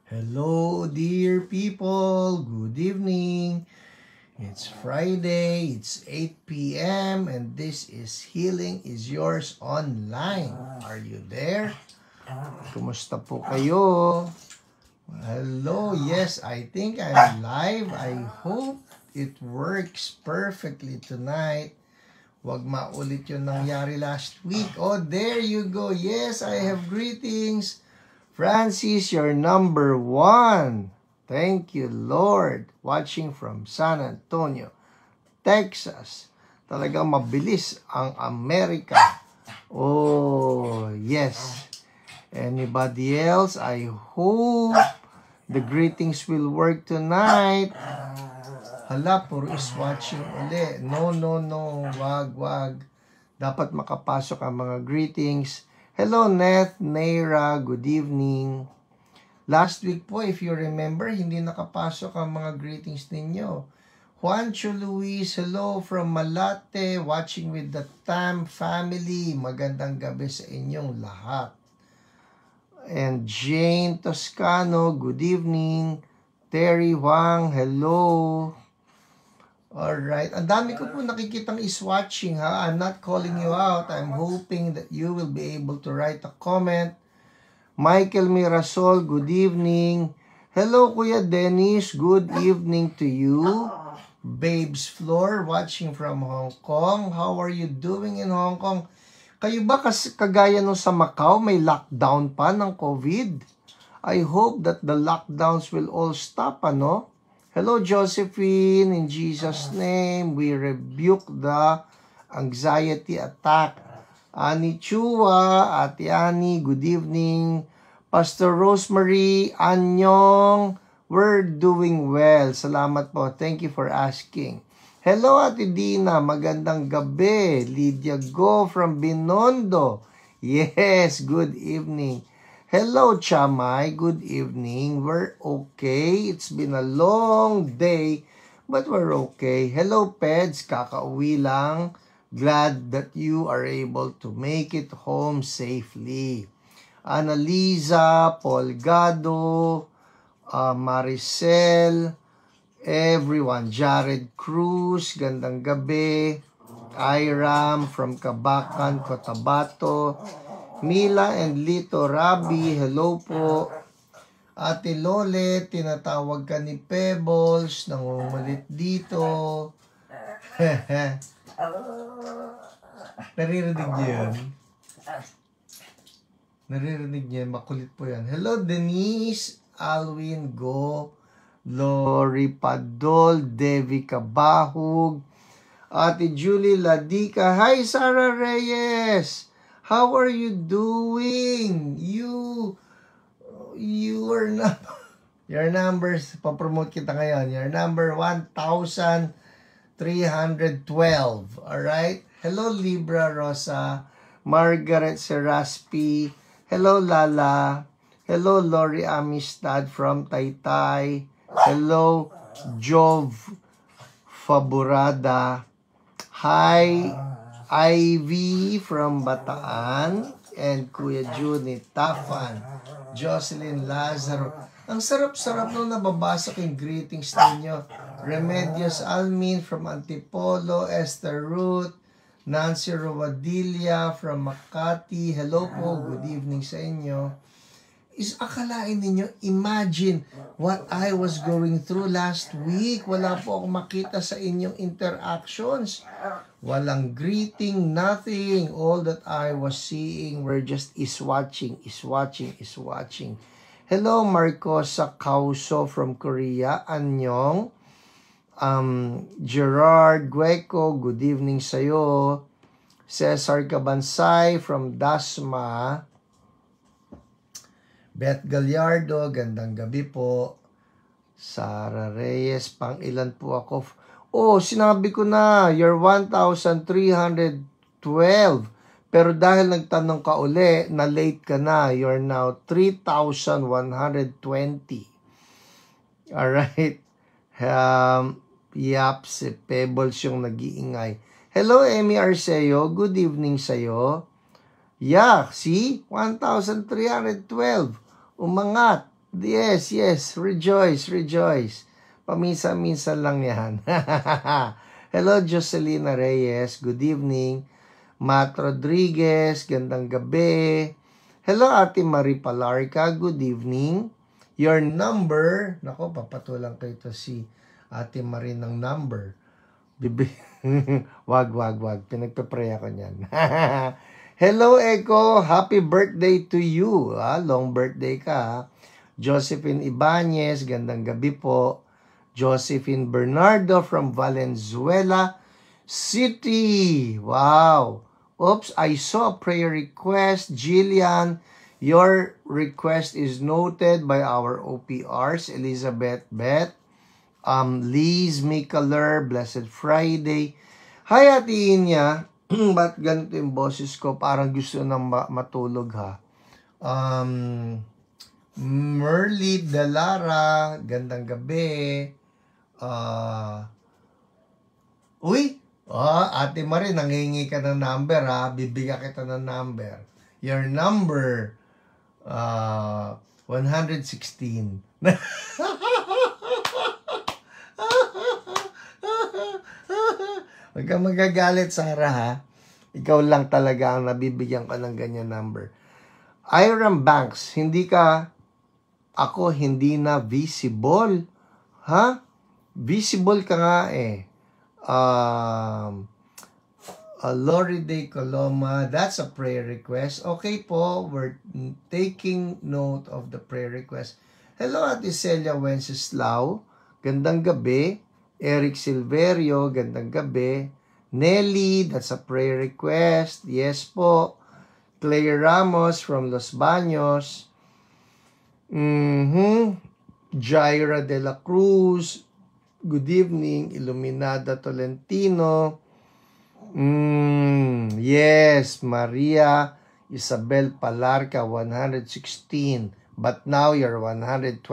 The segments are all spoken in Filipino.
Hello, dear people. Good evening. It's Friday. It's 8 p.m. and this is Healing is Yours Online. Are you there? Kumusta po kayo? Hello. Yes, I think I'm live. I hope it works perfectly tonight. Wag maulit yung nangyari last week. Oh, there you go. Yes, I have greetings. Francis, you're number 1. Thank you, Lord. Watching from San Antonio, Texas. Talagang mabilis ang Amerika. Oh, yes. Anybody else? I hope the greetings will work tonight. Hala, puro is watching uli. No. Wag. Dapat makapasok ang mga greetings. Hello, Neth, Naira, good evening. Last week po, if you remember, hindi nakapasok ang mga greetings ninyo. Juancho Luis, hello from Malate, watching with the Tam family. Magandang gabi sa inyong lahat. And Jane Toscano, good evening. Terry Wang, hello. Alright, ang dami ko po nakikitang is watching ha. I'm not calling you out. I'm hoping that you will be able to write a comment. Michael Mirasol, good evening. Hello Kuya Dennis, good evening to you. Babes Floor, watching from Hong Kong. How are you doing in Hong Kong? Kayo ba kagaya nung sa Macau, may lockdown pa ng COVID? I hope that the lockdowns will all stop, ano? Hello, Josephine. In Jesus' name, we rebuke the anxiety attack. Ani Chua, Ate Annie, good evening. Pastor Rosemary, Anyong, we're doing well. Salamat po. Thank you for asking. Hello, Ate Dina. Magandang gabi. Lydia Go from Binondo. Yes, good evening. Hello, Chamay. Good evening. We're okay. It's been a long day, but we're okay. Hello, Peds. Kakauwi lang. Glad that you are able to make it home safely. Annalisa, Polgado, Maricel, everyone. Jared Cruz, gandang gabi. Iram from Kabakan, Cotabato. Mila and Lito Rabi, hello po. Ate Lole, tinatawag ka ni Pebbles, nangungulit dito. Naririnig niyo yun? Naririnig niyo yun? Makulit po yan. Hello Denise, Alwin Go, Lori Padol, Devi Kabahug, Ate Julie Ladika. Hi Sarah Reyes! How are you doing? You are not, your numbers, papromote kita ngayon. Your number 1,312. Alright? Hello, Libra Rosa. Margaret Seraspi. Hello, Lala. Hello, Lori Amistad from Taytay. Hello, Jove Faburada. Hi, Ivy from Bataan, and Kuya Juni Tafan, Jocelyn Lazaro. Ang sarap-sarap nung nababasa ko yung greetings ninyo. Remedios Almin from Antipolo, Esther Ruth, Nancy Rowadilla from Makati. Hello po, good evening sa inyo. Akalain ninyo, imagine what I was going through last week. Wala po akong makita sa inyong interactions. Walang greeting, nothing. All that I was seeing were just is watching. Hello, Marcosa Kauso from Korea. Annyeong. Gerard Gueco, good evening sa'yo. Cesar Cabansay from Dasma. Beth Gallardo, gandang gabi po. Sara Reyes, pang ilan po ako? Oh, sinabi ko na, you're 1,312. Pero dahil nagtanong ka uli, na late ka na, you're now 3,120. Alright. Yap, si Pebbles yung nag-iingay. Hello, Emmy Arceo. Good evening sa'yo. Yeah, see? 1,312. Umangat. Yes, yes. Rejoice, rejoice. Paminsan-minsan lang yan. Hello, Jocelina Reyes. Good evening. Matt Rodriguez. Gandang gabi. Hello, Ate Marie Palarca. Good evening. Your number. Nako, papatulang kayo to si Ate Marie ng number. wag. Pinagpe-pray ako niyan. Hello, Echo. Happy birthday to you. Long birthday ka. Josephine Ibanez, gandang gabi po. Josephine Bernardo from Valenzuela City. Wow. Oops, I saw a prayer request. Jillian, your request is noted by our OPRs. Elizabeth Beth. Liz Mikaler, Blessed Friday. Hi, Ate Inya. Ba't ganito yung boses ko? Parang gusto nang matulog, ha? Merly Delara, gandang gabi. Ate Marie, nangingi ka ng number, ha? Bibigyan kita ng number. Your number, 116. Huwag kang magagalit, Sarah, ha? Ikaw lang talaga ang nabibigyan ka ng ganyan number. Iram Banks, hindi na visible. Ha? Visible ka nga eh. Lori De Coloma, that's a prayer request. Okay po, we're taking note of the prayer request. Hello, Ate Celia Wenceslao. Gandang gabi. Eric Silverio, gandang gabi. Nelly, that's a prayer request. Yes po. Claire Ramos from Los Baños. Jaira de la Cruz. Good evening. Iluminada Tolentino. Yes. Maria Isabel Palarca, 116. But now you're 126.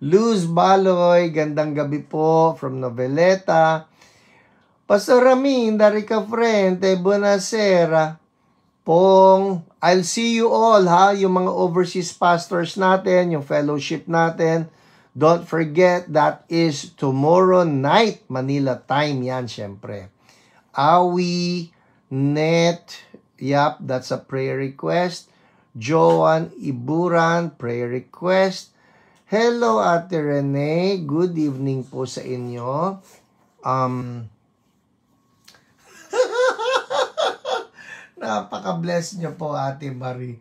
Luz Baloy, gandang gabi po from Noveleta. Pastor Ramin, Darica Frente, buonasera. Pong, I'll see you all, ha? Yung mga overseas pastors natin, yung fellowship natin. Don't forget, that is tomorrow night, Manila time yan, syempre. Awi, Net, yep, that's a prayer request. Joan Iburan, prayer request. Hello, Ate Rene. Good evening po sa inyo. Napaka-bless nyo po, Ate Marie.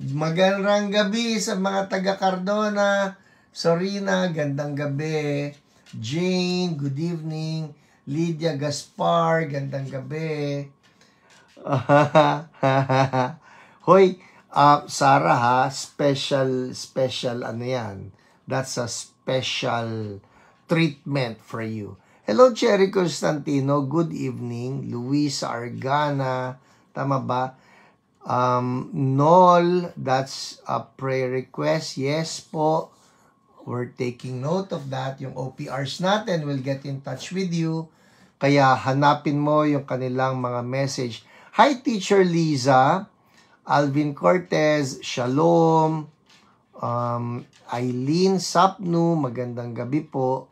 Magandang gabi sa mga taga-Cardona. Sorina, gandang gabi. Jane, good evening. Lydia Gaspar, gandang gabi. Hoy, Sarah, ha, special ano yan. That's a special treatment for you. Hello, Cherry Constantino. Good evening. Luisa Argana. Tama ba? Nol, that's a prayer request. Yes po. We're taking note of that. Yung OPRs natin will get in touch with you. Kaya hanapin mo yung kanilang mga message. Hi, Teacher Liza. Alvin Cortez, Shalom, Eileen Sapnu, magandang gabi po.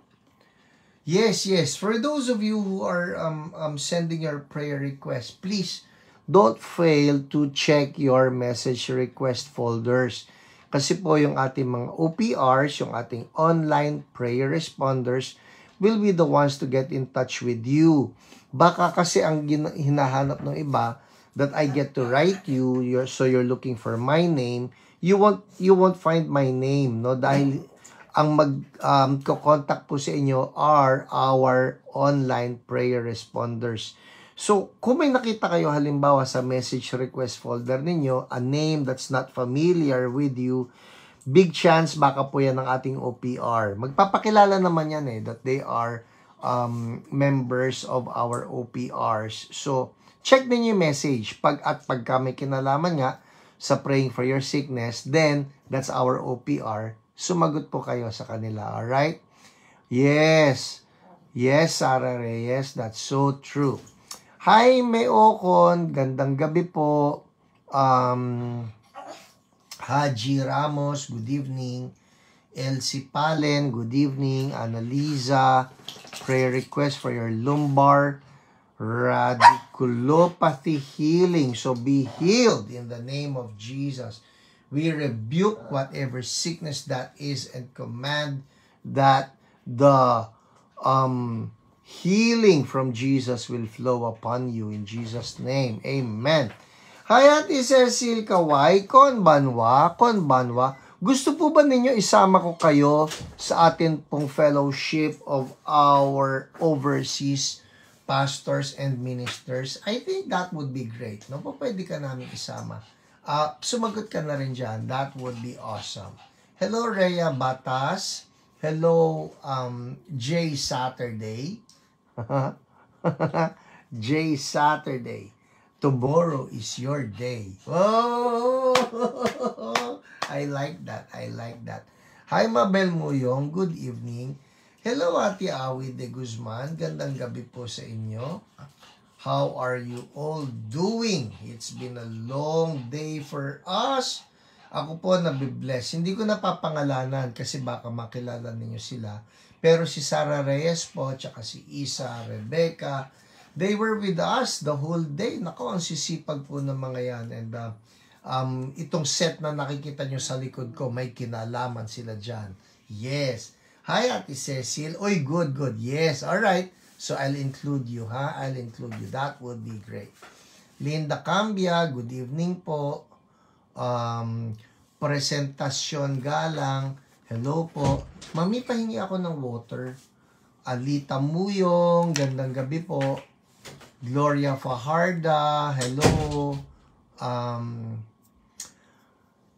Yes. For those of you who are sending your prayer request, please don't fail to check your message request folders. Kasi po yung ating mga OPRs, yung ating online prayer responders, will be the ones to get in touch with you. Baka kasi ang hinahanap ng iba, that I get to write you, so you're looking for my name, you won't find my name, no? Dahil ang ko-contact po sa inyo are our online prayer responders. So, kung may nakita kayo halimbawa sa message request folder ninyo, a name that's not familiar with you, big chance baka po yan ng ating OPR. Magpapakilala naman yan that they are members of our OPRs. So, check din yung message. Pag may kinalaman nga sa praying for your sickness, then that's our OPR. Sumagot po kayo sa kanila. Alright? Yes, Sarah Reyes. That's so true. Jaime Ocon, gandang gabi po. Haji Ramos, good evening. Elsie Palen, good evening. Annalisa, prayer request for your lumbar radiculopathy healing. So be healed in the name of Jesus. We rebuke whatever sickness that is and command that the healing from Jesus will flow upon you in Jesus' name. Amen. Hi, Ate Cecil Kawai, konbanwa. Gusto po ba ninyo isama ko kayo sa atin pong fellowship of our overseas pastors and ministers? I think that would be great. No? Pwede ka namin isama. Sumagot ka na rin dyan. That would be awesome. Hello, Rhea Batas. Hello, Jay Saturday. Jay Saturday. Tomorrow is your day. Oh! I like that. Hi, Mabel Muyong. Good evening. Hello, Ate Awi de Guzman. Gandang gabi po sa inyo. How are you all doing? It's been a long day for us. Ako po nabibless. Hindi ko napapangalanan kasi baka makilala ninyo sila. Pero si Sarah Reyes po, tsaka si Isa, Rebecca, they were with us the whole day. Nako, ang sisipag po ng mga yan. And itong set na nakikita nyo sa likod ko, may kinalaman sila dyan. Yes. Hi, Ate Cecil. Oy, good. Yes, alright. So, I'll include you, ha? I'll include you. That would be great. Linda Cambia, good evening po. Presentasyon Galang, hello po. Mami, pahingi ako ng water. Alita Muyong, gandang gabi po. Gloria Fajarda, hello.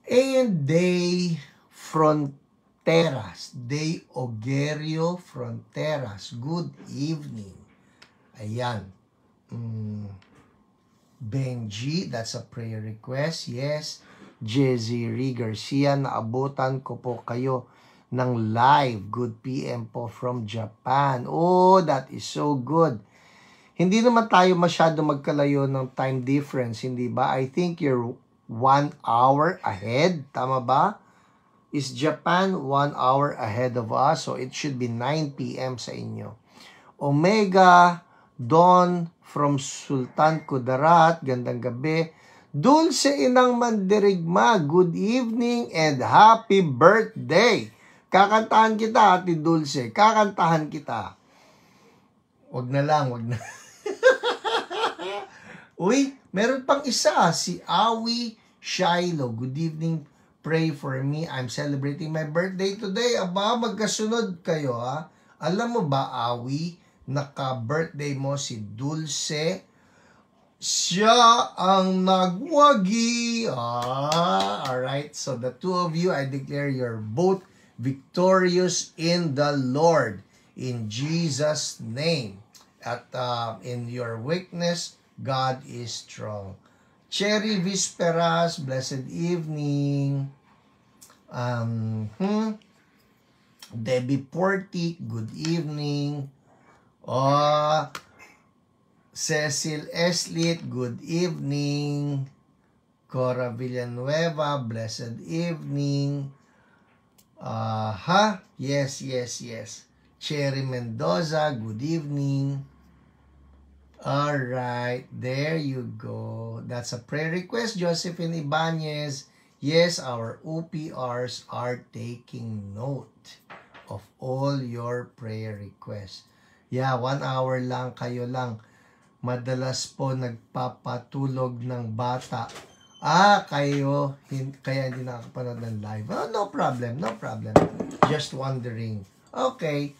And Day Fronteras, Day Ogerio Fronteras, good evening. Ayan. Benji, that's a prayer request, yes. Jezzy Garcia, naabutan ko po kayo ng live, good PM po from Japan. Oh, that is so good. Hindi naman tayo masyado magkalayo ng time difference, hindi ba? I think you're 1 hour ahead, tama ba? Is Japan 1 hour ahead of us? So it should be 9 PM sa inyo. Omega, Dawn from Sultan Kudarat, gandang gabi. Dulce Inang Mandirigma, good evening and happy birthday. Kakantahan kita, Ate Dulce. Kakantahan kita. Wag na. Uy, meron pang isa, si Awi Shiloh. Good evening, pray for me. I'm celebrating my birthday today. Aba, magkasunod kayo, ha? Alam mo ba, Awi, naka-birthday mo si Dulce? Siya ang nagwagi. Alright, so the two of you, I declare you're both victorious in the Lord. In Jesus' name. At in your weakness, God is strong. Cherry Visperas, blessed evening. Debbie Portik, good evening. Cecil Eslit, good evening. Cora Villanueva, blessed evening. Yes. Cherry Mendoza, good evening. Alright, there you go. That's a prayer request, Josephine Ibanez. Yes, our OPRs are taking note of all your prayer requests. Yeah, 1 hour lang, kayo lang. Madalas po nagpapatulog ng bata. Kayo, kaya hindi nakakapanood ng live. Oh, no problem. Just wondering. Okay.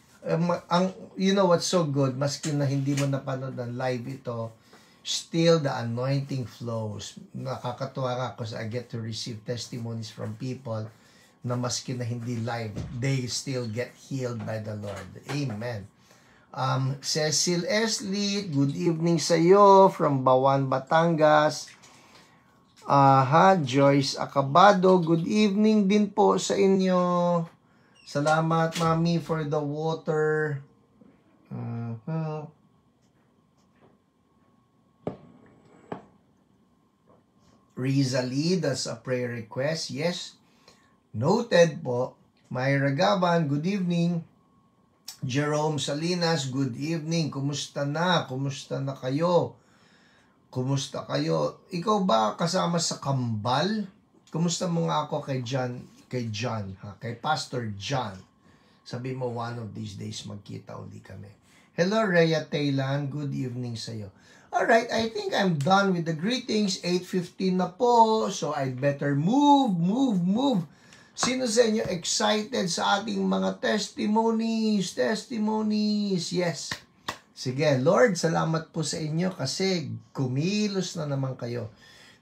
You know what's so good, maski na hindi mo napanood ng live ito, still the anointing flows. Nakakatuwa ka kasi I get to receive testimonies from people na maski na hindi live, they still get healed by the Lord. Amen. Cecil Eslit, good evening sa iyo from Bawan, Batangas. Joyce Acabado, good evening din po sa inyo. Salamat, Mami, for the water. Rizali, that's a prayer request. Yes. Noted po. Myra Gaban, good evening. Jerome Salinas, good evening. Kumusta na? Kumusta na kayo? Kumusta kayo? Ikaw ba kasama sa kambal? Kumusta mo nga ako kay John, ha? Kay Pastor John. Sabi mo, one of these days magkita uli kami. Hello, Rhea Taylan. Good evening sa'yo. Alright, I think I'm done with the greetings. 8:15 na po. So, I'd better move. Sino sa inyo excited sa ating mga testimonies? Yes. Sige, Lord, salamat po sa inyo kasi kumilos na naman kayo.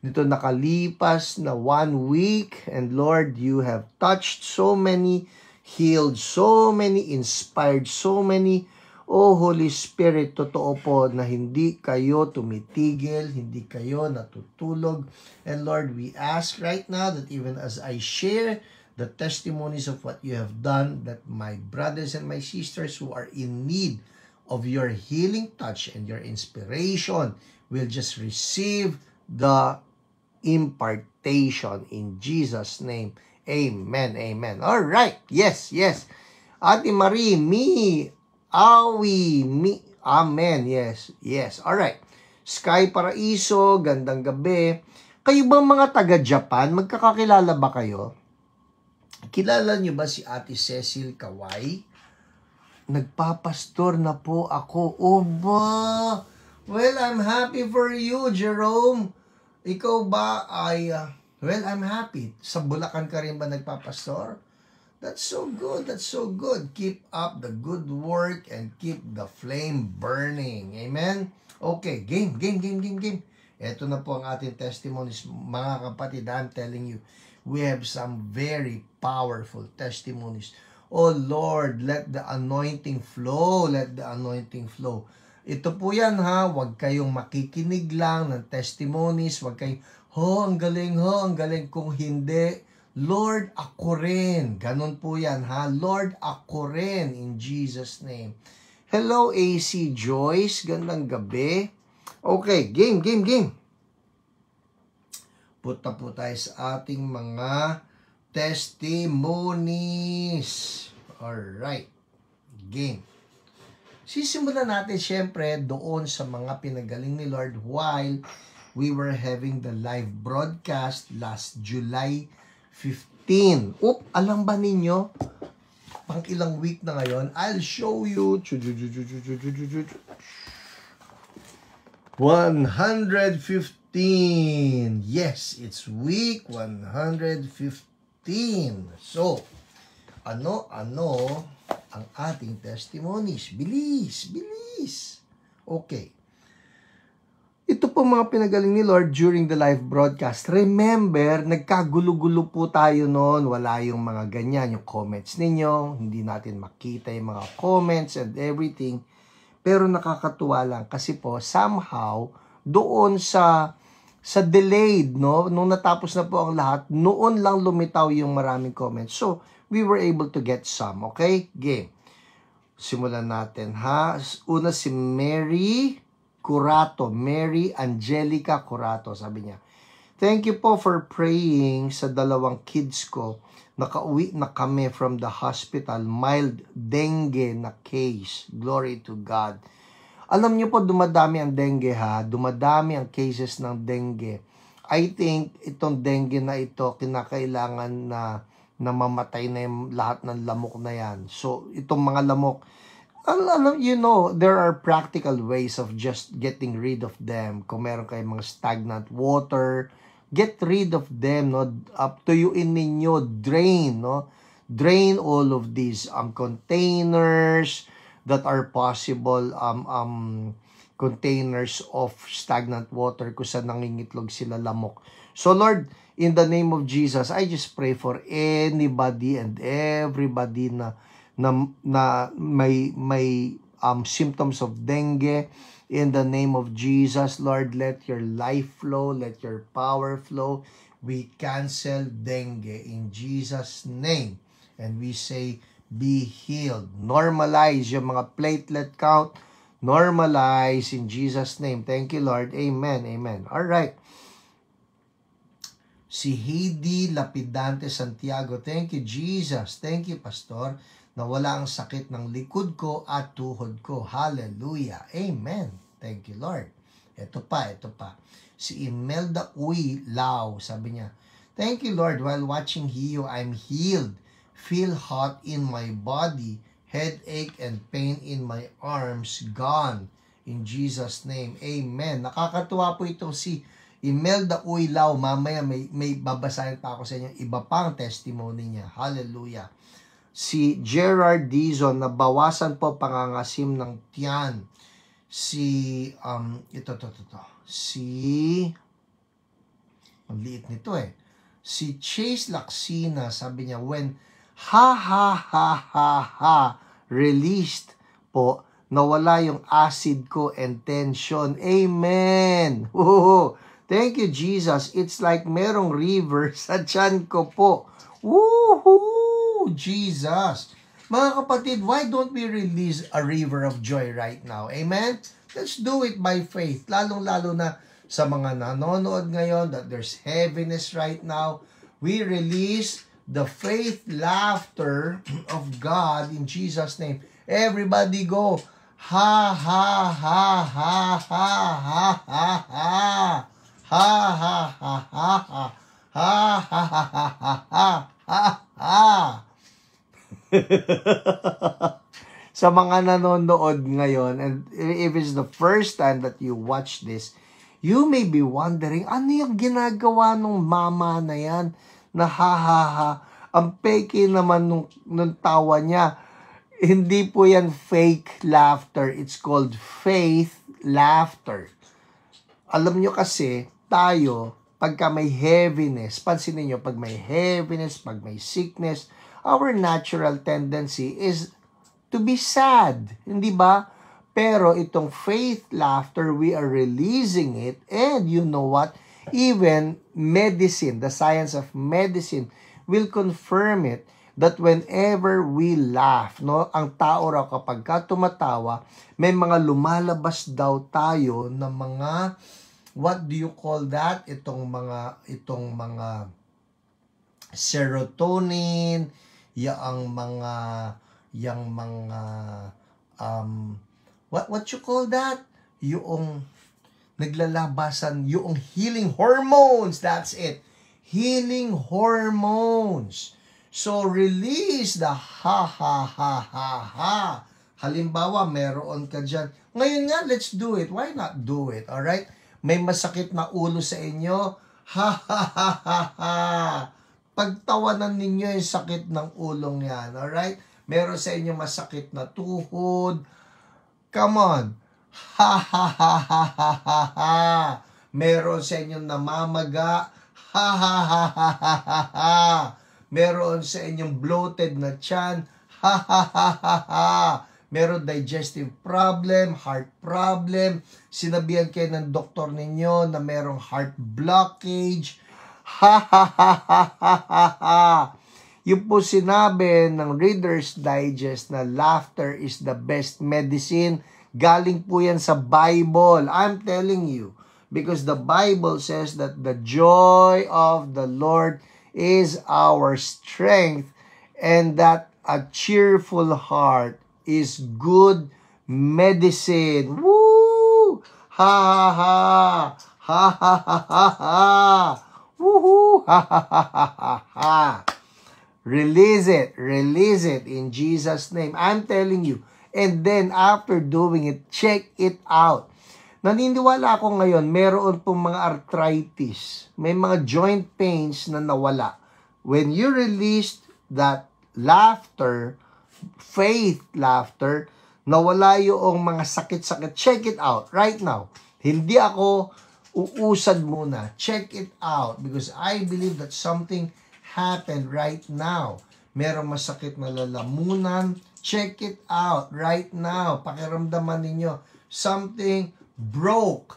Nito nakalipas na 1 week. And Lord, you have touched so many, healed so many, inspired so many. Oh, Holy Spirit, totoo po na hindi kayo tumitigil, hindi kayo natutulog. And Lord, we ask right now that even as I share the testimonies of what you have done, that my brothers and my sisters who are in need of your healing touch and your inspiration will just receive the impartation in Jesus' name. Amen. All right. Yes. Ate Marie, amen. Yes. All right. Sky Paraiso, gandang gabi. Kayo bang mga taga-Japan? Magkakakilala ba kayo? Kilala niyo ba si Ate Cecil Kawai? Nagpapastor na po ako. Oh ba? Well, I'm happy for you, Jerome. Ikaw ba ay... well, I'm happy. Sa Bulacan ka rin ba nagpapastor? That's so good. Keep up the good work and keep the flame burning. Amen? Okay, game. Ito na po ang ating testimonies. Mga kapatid, I'm telling you, we have some very powerful testimonies. Oh Lord, let the anointing flow. Ito po yan ha, huwag kayong makikinig lang ng testimonies, huwag kayong, ang galing, kung hindi, Lord, ako rin. Ganun po yan ha, Lord, ako rin, in Jesus' name. Hello, AC Joyce, gandang gabi. Okay, game. Punta po tayo sa ating mga testimonies. Alright. Game. Sisimulan natin syempre doon sa mga pinagaling ni Lord while we were having the live broadcast last July 15. Alam ba ninyo? Pang ilang week na ngayon, I'll show you. 115. Yes, it's week 115. So, ano ang ating testimonies? Bilis. Okay. Ito po mga pinagaling ni Lord during the live broadcast. Remember, nagkagulo-gulo po tayo noon. Wala yung mga ganyan, yung comments ninyo. Hindi natin makita yung mga comments and everything. Pero nakakatuwa lang kasi po somehow doon sa delayed, no, nung natapos na po ang lahat, noon lang lumitaw yung maraming comments. So, we were able to get some, okay? Game. Simulan natin, ha? Una si Mary Angelica Curato, sabi niya. Thank you po for praying sa dalawang kids ko. Nakauwi na kami from the hospital. Mild dengue na case. Glory to God. Alam niyo po, dumadami ang dengue ha. Dumadami ang cases ng dengue. I think itong dengue na ito, kinakailangan na mamatay na yung lahat ng lamok na yan. So, itong mga lamok, you know, there are practical ways of just getting rid of them. Kung meron kayong mga stagnant water, get rid of them, no? Up to you in ninyo, drain, no? Drain all of these containers that are possible containers of stagnant water kung saan nangingitlog sila lamok. So Lord, in the name of Jesus, I just pray for anybody and everybody na may symptoms of dengue. In the name of Jesus, Lord, let your life flow, let your power flow. We cancel dengue in Jesus' name. And we say, be healed. Normalize yung mga platelet count. Normalize in Jesus' name. Thank you, Lord. Amen. All right. Si Heidi Lapidante Santiago, thank you Jesus. Thank you Pastor, na wala ang sakit ng likod ko at tuhod ko. Hallelujah. Amen. Thank you Lord. Ito pa. Si Imelda Uy Lau, sabi niya, thank you Lord, while watching Hiyo, I'm healed. Feel hot in my body. Headache and pain in my arms gone. In Jesus' name. Amen. Nakakatuwa po itong si Imelda Uylao. Mamaya may babasahin pa ako sa inyo iba pang testimony niya. Hallelujah. Si Gerard Dizon, nabawasan po pangangasim ng tiyan. Si, ang liit nito eh. Si Chase Laksina, sabi niya, when released po, nawala yung acid ko and tension. Amen. Woo! Thank you, Jesus. It's like merong river sa tiyan ko po. Woohoo! Jesus. Mga kapatid, why don't we release a river of joy right now? Amen? Let's do it by faith. Lalong-lalo na sa mga nanonood ngayon that there's heaviness right now. We release the faith laughter of God in Jesus' name. Everybody go, ha, ha, ha, ha, ha, ha, ha, ha. Ha, ha, ha, ha, ha. Ha, ha, ha, ha, ha, ha, ha, ha. Sa mga nanonood ngayon, and if it's the first time that you watch this, you may be wondering, ano yung ginagawa nung mama na yan? Na ha, ha, ha. Ang peke naman nung tawa niya. Hindi po yan fake laughter. It's called faith laughter. Alam nyo kasi, tayo, pagka may heaviness, pansinin nyo, pag may heaviness, pag may sickness, our natural tendency is to be sad. Hindi ba? Pero itong faith laughter, we are releasing it. And you know what? Even medicine, the science of medicine, will confirm it that whenever we laugh, no, ang tao raw kapag tumatawa, may mga lumalabas daw tayo na mga, what do you call that? Itong mga serotonin, yung mga what you call that? Yung naglalabasan, yung healing hormones, that's it. Healing hormones. So, release the ha, ha, ha, ha, ha. Halimbawa, meron ka dyan. Ngayon nga, let's do it. Why not do it? Alright? May masakit na ulo sa inyo. Ha, ha, ha, ha, ha. Pagtawanan ninyo yung sakit ng ulong yan. Alright? Meron sa inyo masakit na tuhod. Come on. Ha, ha, ha, ha, ha, ha, ha. Meron sa inyo namamaga. Ha, ha, ha, ha, ha, ha, ha. Meron sa inyong bloated na tiyan. Ha, ha, ha, ha, ha. Meron digestive problem, heart problem. Sinabihan kayo ng doktor ninyo na merong heart blockage. Ha, ha, ha, ha, ha, ha, ha. Yung po sinabi ng Reader's Digest na laughter is the best medicine. Galing po yan sa Bible. I'm telling you. Because the Bible says that the joy of the Lord is our strength, and that a cheerful heart is good medicine. Woo! Ha ha ha! Ha ha ha ha ha! Woohoo! Ha ha ha ha ha ha! Release it in Jesus' name. I'm telling you. And then after doing it, check it out. Naniniwala ako ngayon, meron pong mga arthritis. May mga joint pains na nawala. When you released that laughter, faith laughter, nawala yung mga sakit-sakit. Check it out right now. Hindi ako uusad muna. Check it out because I believe that something happened right now. Meron masakit na lalamunan. Check it out right now. Pakiramdaman ninyo. Something broke.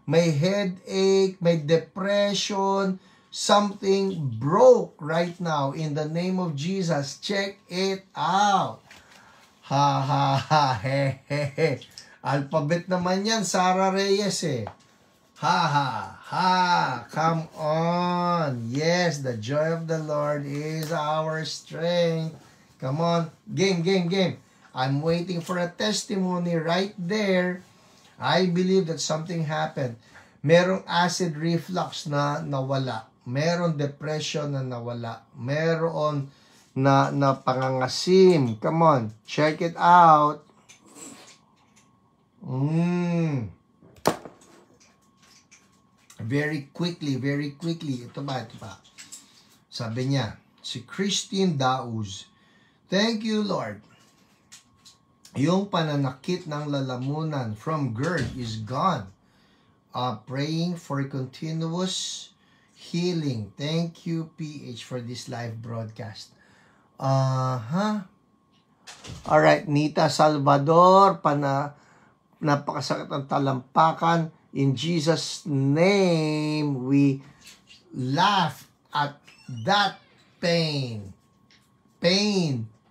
May headache, may depression, something broke right now. In the name of Jesus, check it out. Ha ha ha, he he he. Alphabet naman yan, Sarah Reyes eh. Ha ha ha! Come on! Yes, the joy of the Lord is our strength. Come on, game. I'm waiting for a testimony right there. I believe that something happened. Merong acid reflux na nawala. Meron depression na nawala. Meron na pangangasim. Come on, check it out. Very quickly. Ito pa. Sabi niya, si Christine Dauz, thank you, Lord. Yung pananakit ng lalamunan from GERD is gone. Praying for continuous healing. Thank you, PH, for this live broadcast. Alright, Nita Salvador, napakasakit ang talampakan. In Jesus' name, we laugh at that pain.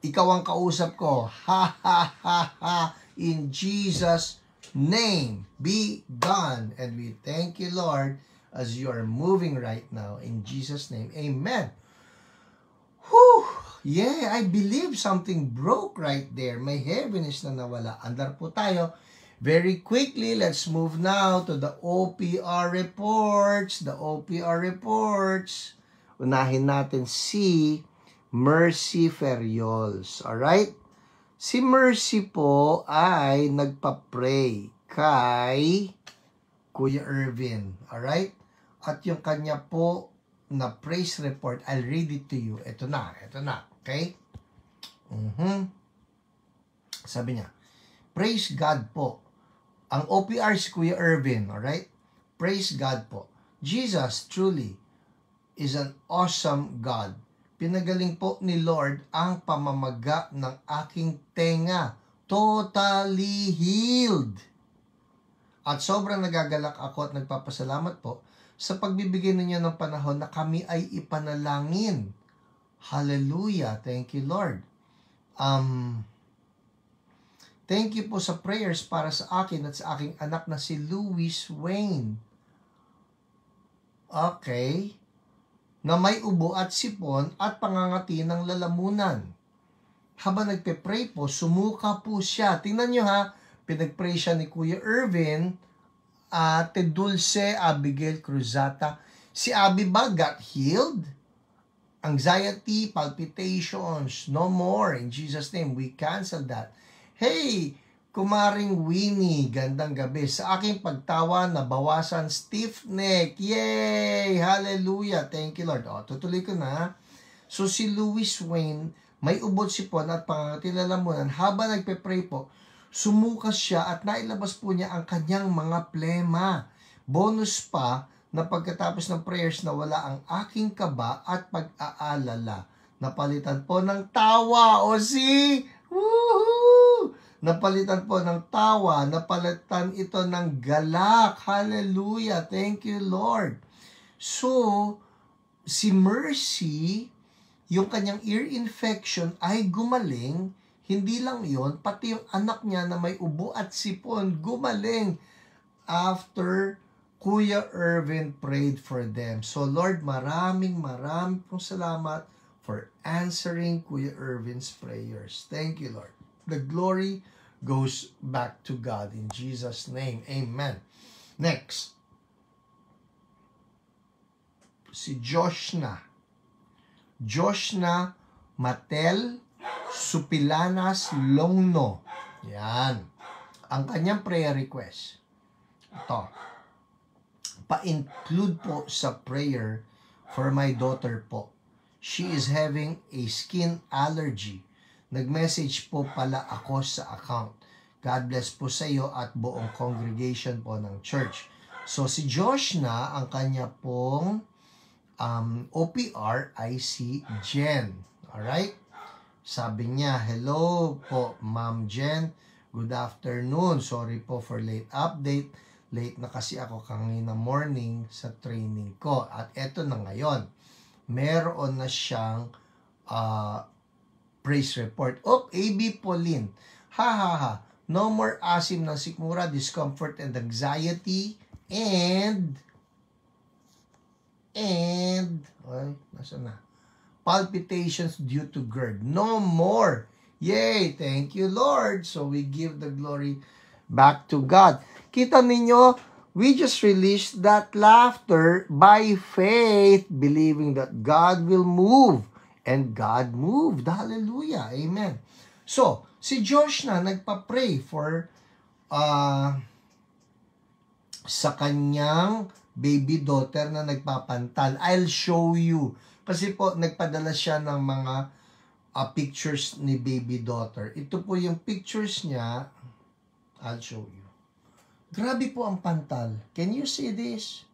Ikaw ang kausap ko. Ha. In Jesus' name, be gone. And we thank you, Lord, as you are moving right now. In Jesus' name, amen. Whew! Yeah, I believe something broke right there. May heaviness na nawala. Andar po tayo. Very quickly, let's move now to the OPR reports. The OPR reports. Unahin natin si Mercy Ferriols. Alright? Si Mercy po ay nagpa-pray kay Kuya Irvin. Alright? At yung kanya po na praise report, I'll read it to you. Ito na. Okay? Sabi niya, praise God po. Ang OPR si Kuya Irvin, alright? Praise God po. Jesus truly is an awesome God. Pinagaling po ni Lord ang pamamaga ng aking tenga. Totally healed. At sobrang nagagalak ako at nagpapasalamat po sa pagbibigay ninyo ng panahon na kami ay ipanalangin. Hallelujah. Thank you, Lord. Thank you po sa prayers para sa akin at sa aking anak na si Louis Wayne. Okay. Na may ubo at sipon at pangangati ng lalamunan. Habang nagpe-pray po, sumuka po siya. Tingnan nyo ha, pinag-pray siya ni Kuya Irvin, Ate Dulce Abigail Cruzata. Si Abby ba got healed? Anxiety, palpitations, no more. In Jesus' name, we cancel that. Hey, Kumaring Winnie, gandang gabi. Sa aking pagtawa, nabawasan stiff neck. Yay! Hallelujah! Thank you, Lord. Tutuloy ko na. So, si Louis Wayne, may ubod sipon at pangangati lalamunan. Habang nagpe-pray po, sumukas siya at nailabas po niya ang kanyang mga plema. Bonus pa, na pagkatapos ng prayers na wala ang aking kaba at pag-aalala. Napalitan po ng tawa. O woohoo! Napalitan po ng tawa. Napalitan ito ng galak. Hallelujah. Thank you, Lord. So, si Mercy, yung kanyang ear infection ay gumaling. Hindi lang yon, pati yung anak niya na may ubo at sipon, gumaling after Kuya Irvin prayed for them. So Lord, maraming pong salamat for answering Kuya Irvin's prayers. Thank you, Lord. The glory goes back to God in Jesus' name. Amen. Next. Si Joshna Matel Supilanas Longno. Yan. Ang kanyang prayer request. Ito. Pa-include po sa prayer for my daughter po. She is having a skin allergy. Nag-message po pala ako sa account. God bless po sa iyo at buong congregation po ng church. So si Joshna, ang kanya pong OPR ay si Jen. Alright? Sabi niya, hello po, Ma'am Jen. Good afternoon. Sorry po for late update. Late na kasi ako kanina morning sa training ko. At eto na ngayon. Meron na siyang praise report. AB Pauline. Ha. No more asim ng sikmura, discomfort and anxiety. and, ay, nasa na? Palpitations due to GERD. No more. Yay! Thank you, Lord. So we give the glory back to God. Kita ninyo, we just released that laughter by faith, believing that God will move. And God moved. Hallelujah. Amen. So, si Josh na nagpa-pray for sa kanyang baby daughter na nagpapantal. I'll show you. Kasi po, nagpadala siya ng mga pictures ni baby daughter. Ito po yung pictures niya. I'll show you. Grabe po ang pantal. Can you see this?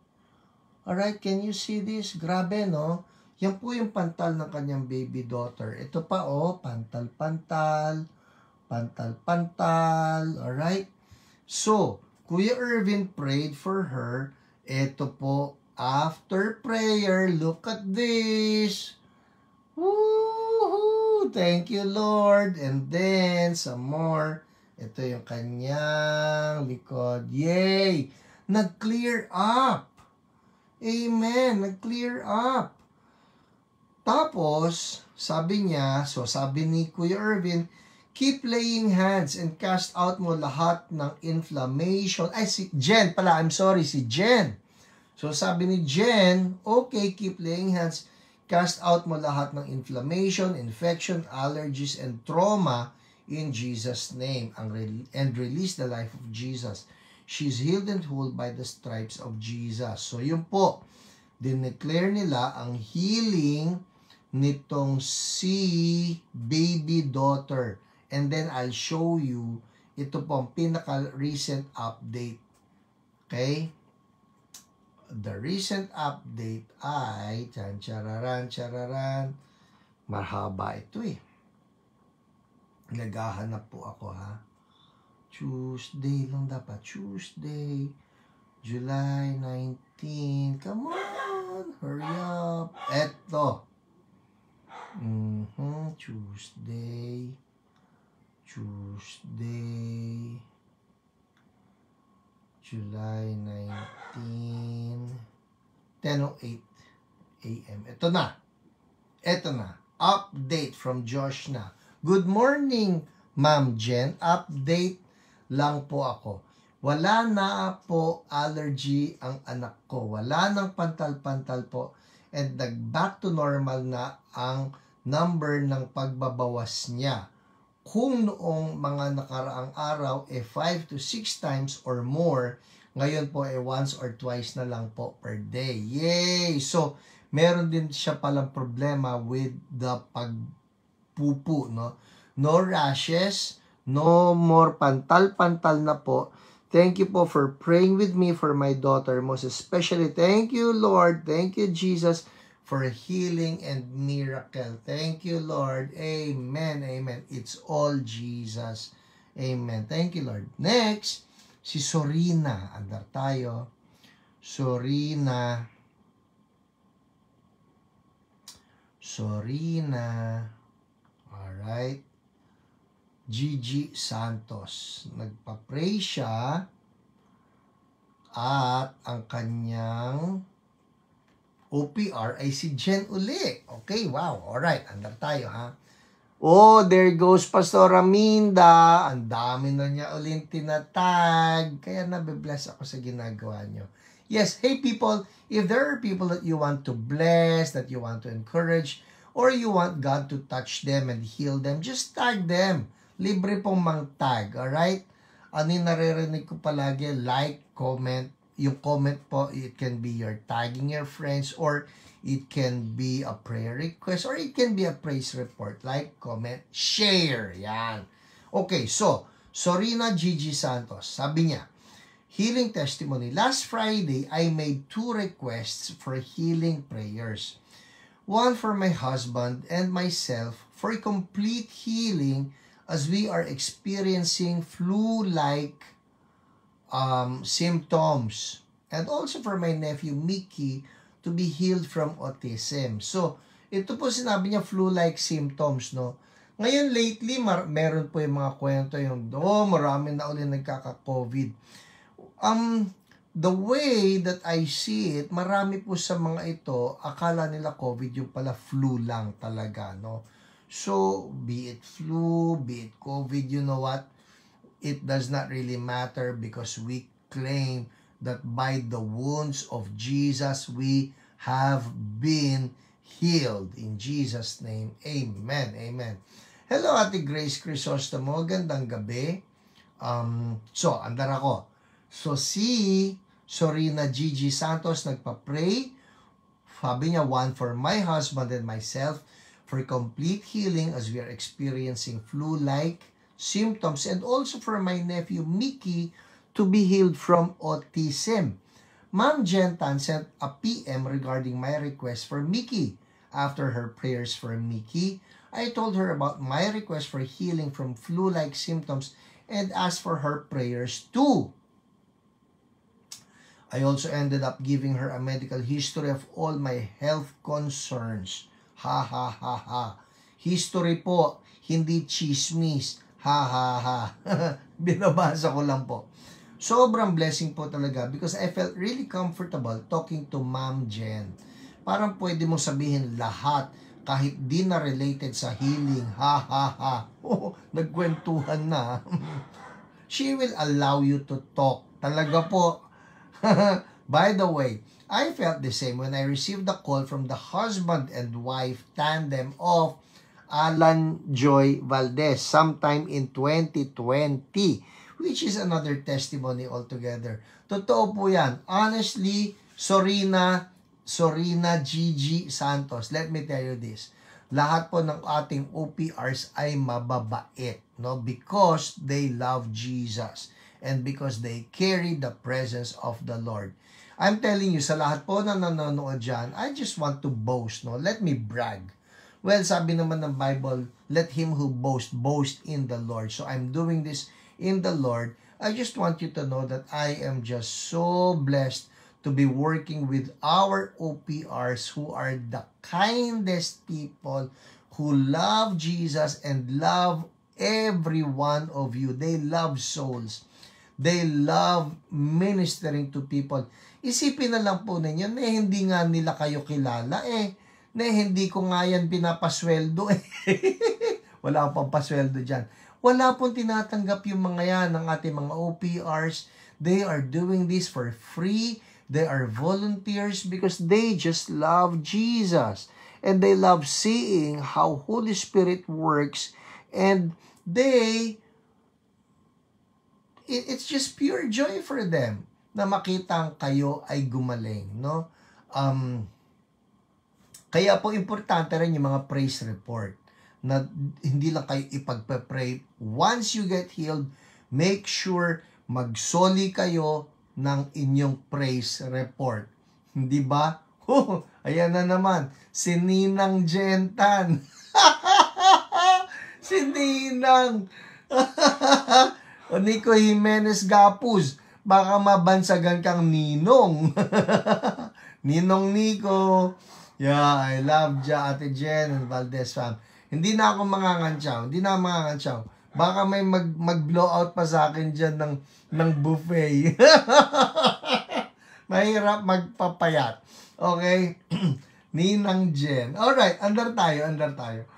Alright, can you see this? Grabe, no? Yan po yung pantal ng kanyang baby daughter. Ito pa, oh, pantal-pantal. Pantal-pantal. Alright? So, Kuya Irvin prayed for her. Ito po, after prayer, look at this. Woohoo! Thank you, Lord. And then, some more. Ito yung kanyang likod. Yay! Nag-clear up. Amen. Nag-clear up. Tapos, sabi niya, so sabi ni Kuya Irvin, keep laying hands and cast out mo lahat ng inflammation. Ay, si Jen pala. I'm sorry, si Jen. So, sabi ni Jen, okay, keep laying hands, cast out mo lahat ng inflammation, infection, allergies, and trauma in Jesus' name. And release the life of Jesus. She's healed and whole by the stripes of Jesus. So, yun po. Dineclare nila ang healing nitong si baby daughter. And then, I'll show you, ito po ang pinaka-recent update. Okay? The recent update ay, chararan, mahaba ito eh. Naghahanap po ako ha. Tuesday lang dapat. Tuesday, July 19. Come on, hurry up. Eto. Tuesday, July 19, 10:08 a.m. Ito na. Update from Josh na. Good morning, Ma'am Jen. Update lang po ako. Wala na po allergy ang anak ko. Wala nang pantal-pantal po. And back to normal na ang number ng pagbabawas niya. Kung noong mga nakaraang araw 5 to 6 times or more, ngayon po once or twice na lang po per day. Yay! So, meron din siya palang problema with the pagpupo, no? No rashes, no more pantal-pantal na po. Thank you po for praying with me for my daughter. Most especially, thank you, Lord. Thank you, Jesus, for healing and miracle. Thank you, Lord. Amen. Amen. It's all Jesus. Amen. Thank you, Lord. Next, si Sorina. Andar tayo. Sorina. Alright. Gigi Santos. Nagpa-pray siya at ang kanyang OPR ay si Jen uli. Okay, wow. Alright, andar tayo ha. Oh, there goes Pastor Aminda. Ang dami na niya ulit tinatag. Kaya nabibless ako sa ginagawa nyo. Yes, hey people, if there are people that you want to bless, that you want to encourage, or you want God to touch them and heal them, just tag them. Libre pong mang-tag, alright? Ano yung naririnig ko palagi? Like, comment. Yung comment po, it can be your tagging your friends, or it can be a prayer request, or it can be a praise report. Like, comment, share. Yan. Okay, so, Sorina Gigi Santos, sabi niya, healing testimony. Last Friday, I made 2 requests for healing prayers. One for my husband and myself for complete healing as we are experiencing flu-like symptoms. And also for my nephew, Mickey, to be healed from autism. So, ito po sinabi niya flu-like symptoms, no? Ngayon, lately, meron po yung mga kwento yung, marami na ulit nagkaka-COVID. the way that I see it, marami po sa mga ito, akala nila COVID, yung pala flu lang talaga, no? So, be it flu, be it COVID, you know what? It does not really matter because we claim that by the wounds of Jesus, we have been healed. In Jesus' name, amen, amen. Hello, Ate Grace Crisostomo, gandang gabi. So, andar ako. So, si Sorina Gigi Santos nagpa-pray. Sabi niya, one for my husband and myself for complete healing as we are experiencing flu-like symptoms, and also for my nephew Mickey to be healed from autism. Ma'am Jen Tan sent a PM regarding my request for Mickey. After her prayers for Mickey, I told her about my request for healing from flu-like symptoms and asked for her prayers too. I also ended up giving her a medical history of all my health concerns. Ha ha ha ha. History po, hindi chismis. Ha ha ha. Binabasa ko lang po. Sobrang blessing po talaga because I felt really comfortable talking to Ma'am Jen. Parang pwede mong sabihin lahat kahit di na related sa healing. Ha ha ha. Oh, nagkwentuhan na. She will allow you to talk. Talaga po. By the way, I felt the same when I received the call from the husband and wife tandem of Alan Joy Valdez sometime in 2020, which is another testimony altogether. Totoo po yan. Honestly, Sorina Gigi Santos, let me tell you this. Lahat po ng ating OPRs ay mababait, no? Because they love Jesus and because they carry the presence of the Lord. I'm telling you, sa lahat po na nanonood dyan, I just want to boast, no? Let me brag. Well, sabi naman ng Bible, let him who boast, boast in the Lord. So I'm doing this in the Lord. I just want you to know that I am just so blessed to be working with our OPRs who are the kindest people who love Jesus and love every one of you. They love souls. They love ministering to people. Isipin na lang po ninyo na hindi nga nila kayo kilala na hindi ko nga yan pinapasweldo Wala pang pasweldo dyan. Wala pong tinatanggap yung mga yan ng ating mga OPRs. They are doing this for free. They are volunteers because they just love Jesus. And they love seeing how Holy Spirit works. And it's just pure joy for them na makitang kayo ay gumaling, no? Kaya po importante rin yung mga praise report na hindi lang kayo ipagpe-pray. Once you get healed, make sure magsoli kayo ng inyong praise report. Hindi ba? Ayan na naman, si Ninang Jentan. Si Ninang. O Nico Jimenez Gapuz, baka mabansagan kang Ninong. Ninong Nico. Yeah, I love Ate Jen and Valdez fam. Hindi na ako mangangantsaw. Baka may mag-blow out pa sa akin dyan ng buffet. Mahirap magpapayat. Okay? Ninang Jen. Alright, andar tayo.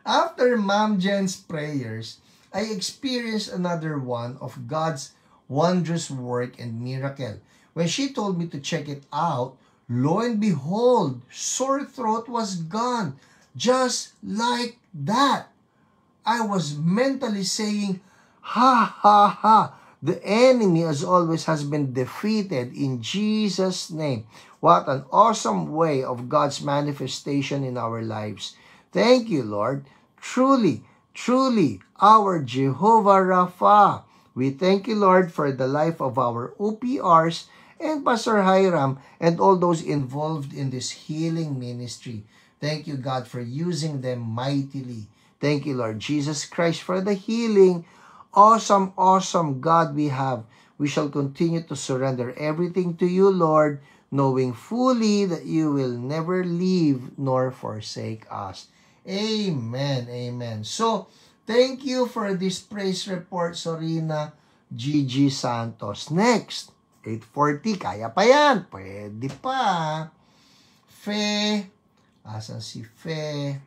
After Ma'am Jen's prayers, I experienced another one of God's wondrous work and miracle. When she told me to check it out, lo and behold, sore throat was gone. Just like that. I was mentally saying, ha, ha, ha. The enemy, as always, has been defeated in Jesus' name. What an awesome way of God's manifestation in our lives. Thank you, Lord. Truly, our Jehovah Rapha. We thank you, Lord, for the life of our OPRs and Pastor Hiram and all those involved in this healing ministry. Thank you, God, for using them mightily. Thank you, Lord Jesus Christ, for the healing. Awesome God we have. We shall continue to surrender everything to you, Lord, knowing fully that you will never leave nor forsake us. Amen. So, thank you for this praise report, Sorina. Gigi Santos. Next, 8:40. Kaya pa yan. Pwede pa. Fe. Asan si Fe?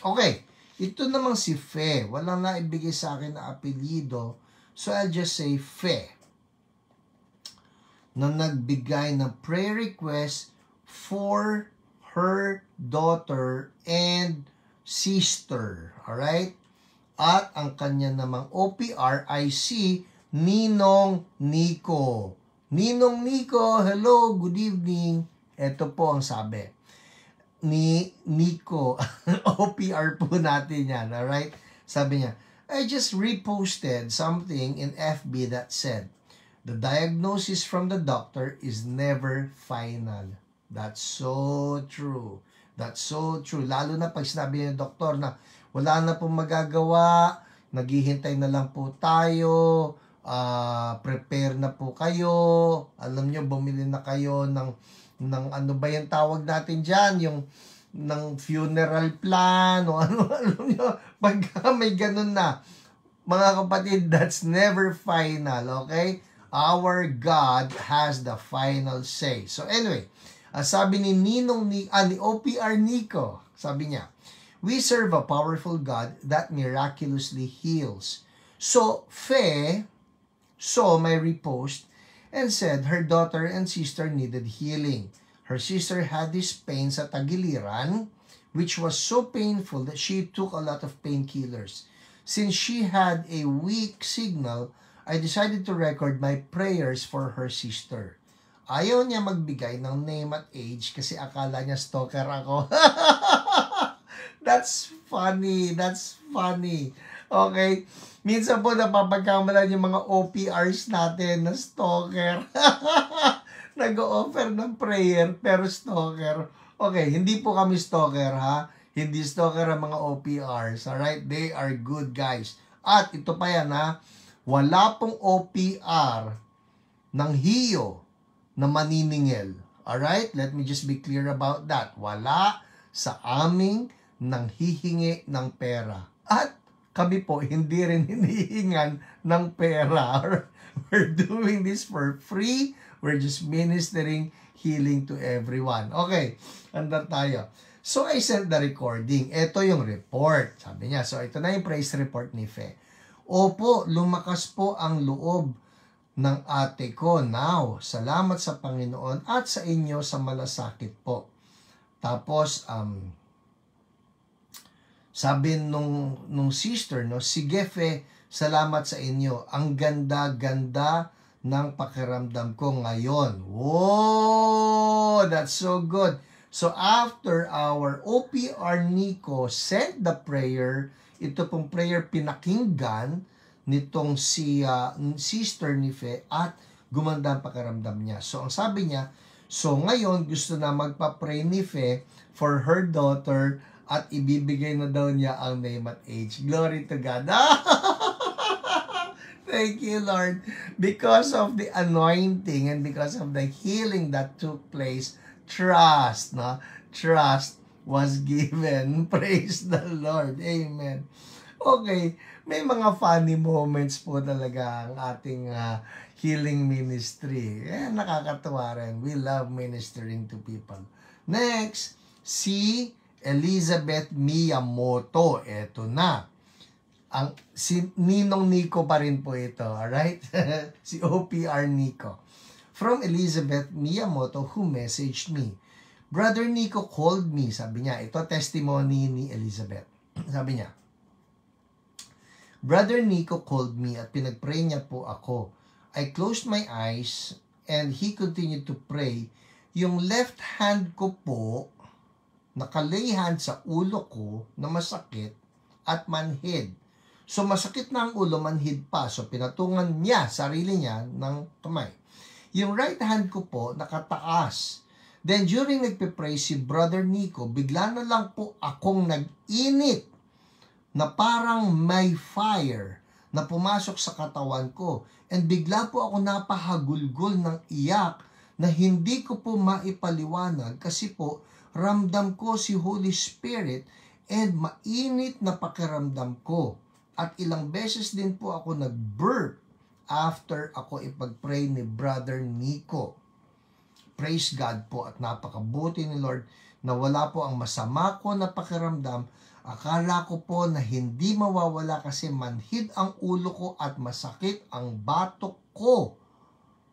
Okay. Ito namang si Fe. Walang naibigay sa akin na apelyido. So, I'll just say Fe. Na nagbigay ng prayer request for her daughter and sister. Alright? At ang kanya namang OPR ay si Ninong Nico. Ninong Nico, hello, good evening. Ito po ang sabi ni Nico. OPR po natin yan, alright? Sabi niya, I just reposted something in FB that said, the diagnosis from the doctor is never final. That's so true. That's so true. Lalo na pag sinabi ng doktor na wala na pong magagawa, naghihintay na lang po tayo, prepare na po kayo, alam nyo, bumili na kayo ng ano ba yung tawag natin dyan, yung ng funeral plan, o ano, alam nyo, pagka may ganun na, mga kapatid, that's never final, okay? Our God has the final say. So anyway, sabi ni Ninong ni OPR Nico, sabi niya, we serve a powerful God that miraculously heals. So Fe saw my repost and said her daughter and sister needed healing. Her sister had this pain sa tagiliran, which was so painful that she took a lot of painkillers. Since she had a weak signal, I decided to record my prayers for her sister. Ayaw niya magbigay ng name at age kasi akala niya stalker ako. That's funny. That's funny. Okay? Minsan po napapagkamalan yung mga OPRs natin na stalker. Nag-o-offer ng prayer pero stalker. Okay, hindi po kami stalker ha. Hindi stalker ang mga OPRs. Alright? They are good guys. At ito pa yan ha. Wala pong OPR ng hiyo na maniningil. Alright? Let me just be clear about that. Wala sa aming nang hihingi ng pera. At kami po hindi rin hinihingan ng pera. We're doing this for free. We're just ministering healing to everyone. Okay, handa tayo. So, I sent the recording. Ito yung report. Sabi niya, so ito na yung praise report ni Fe. Opo, lumakas po ang loob ng ate ko. Now, salamat sa Panginoon at sa inyo sa malasakit po. Tapos, sabi nung sister, no, sige Fe, salamat sa inyo. Ang ganda-ganda ng pakiramdam ko ngayon. Whoa! That's so good. So, after our OPR Nico sent the prayer, ito pong prayer pinakinggan nitong si sister ni Fe at gumanda ang pakiramdam niya. So, ang sabi niya, so ngayon gusto na magpa-pray ni Fe for her daughter at ibibigay na daw niya ang name at age. Glory to God. Thank you, Lord. Because of the anointing and because of the healing that took place, trust, no? Trust was given. Praise the Lord. Amen. Okay, may mga funny moments po talaga ang ating healing ministry. Nakakatuwa rin. We love ministering to people. Next, si Elizabeth Miyamoto. Eto na. Si Ninong Nico pa rin po ito. Alright? Si OPR Nico. From Elizabeth Miyamoto who messaged me. Brother Nico called me. Sabi niya, ito testimony ni Elizabeth. Sabi niya, Brother Nico called me at pinagpray niya po ako. I closed my eyes and he continued to pray. Yung left hand ko po, nakalay hand sa ulo ko na masakit at manhid. So masakit na ang ulo, manhid pa. So pinatungan niya, sarili niya ng kamay. Yung right hand ko po, nakataas. Then during nagpe-pray si Brother Nico, bigla na lang po akong nag-init na parang may fire na pumasok sa katawan ko. And bigla po ako napahagulgol ng iyak na hindi ko po maipaliwanag kasi po ramdam ko si Holy Spirit and mainit na pakiramdam ko. At ilang beses din po ako nag-burp after ako ipag-pray ni Brother Nico. Praise God po at napakabuti ni Lord na wala po ang masama ko na pakiramdam. Akala ko po na hindi mawawala kasi manhid ang ulo ko at masakit ang batok ko.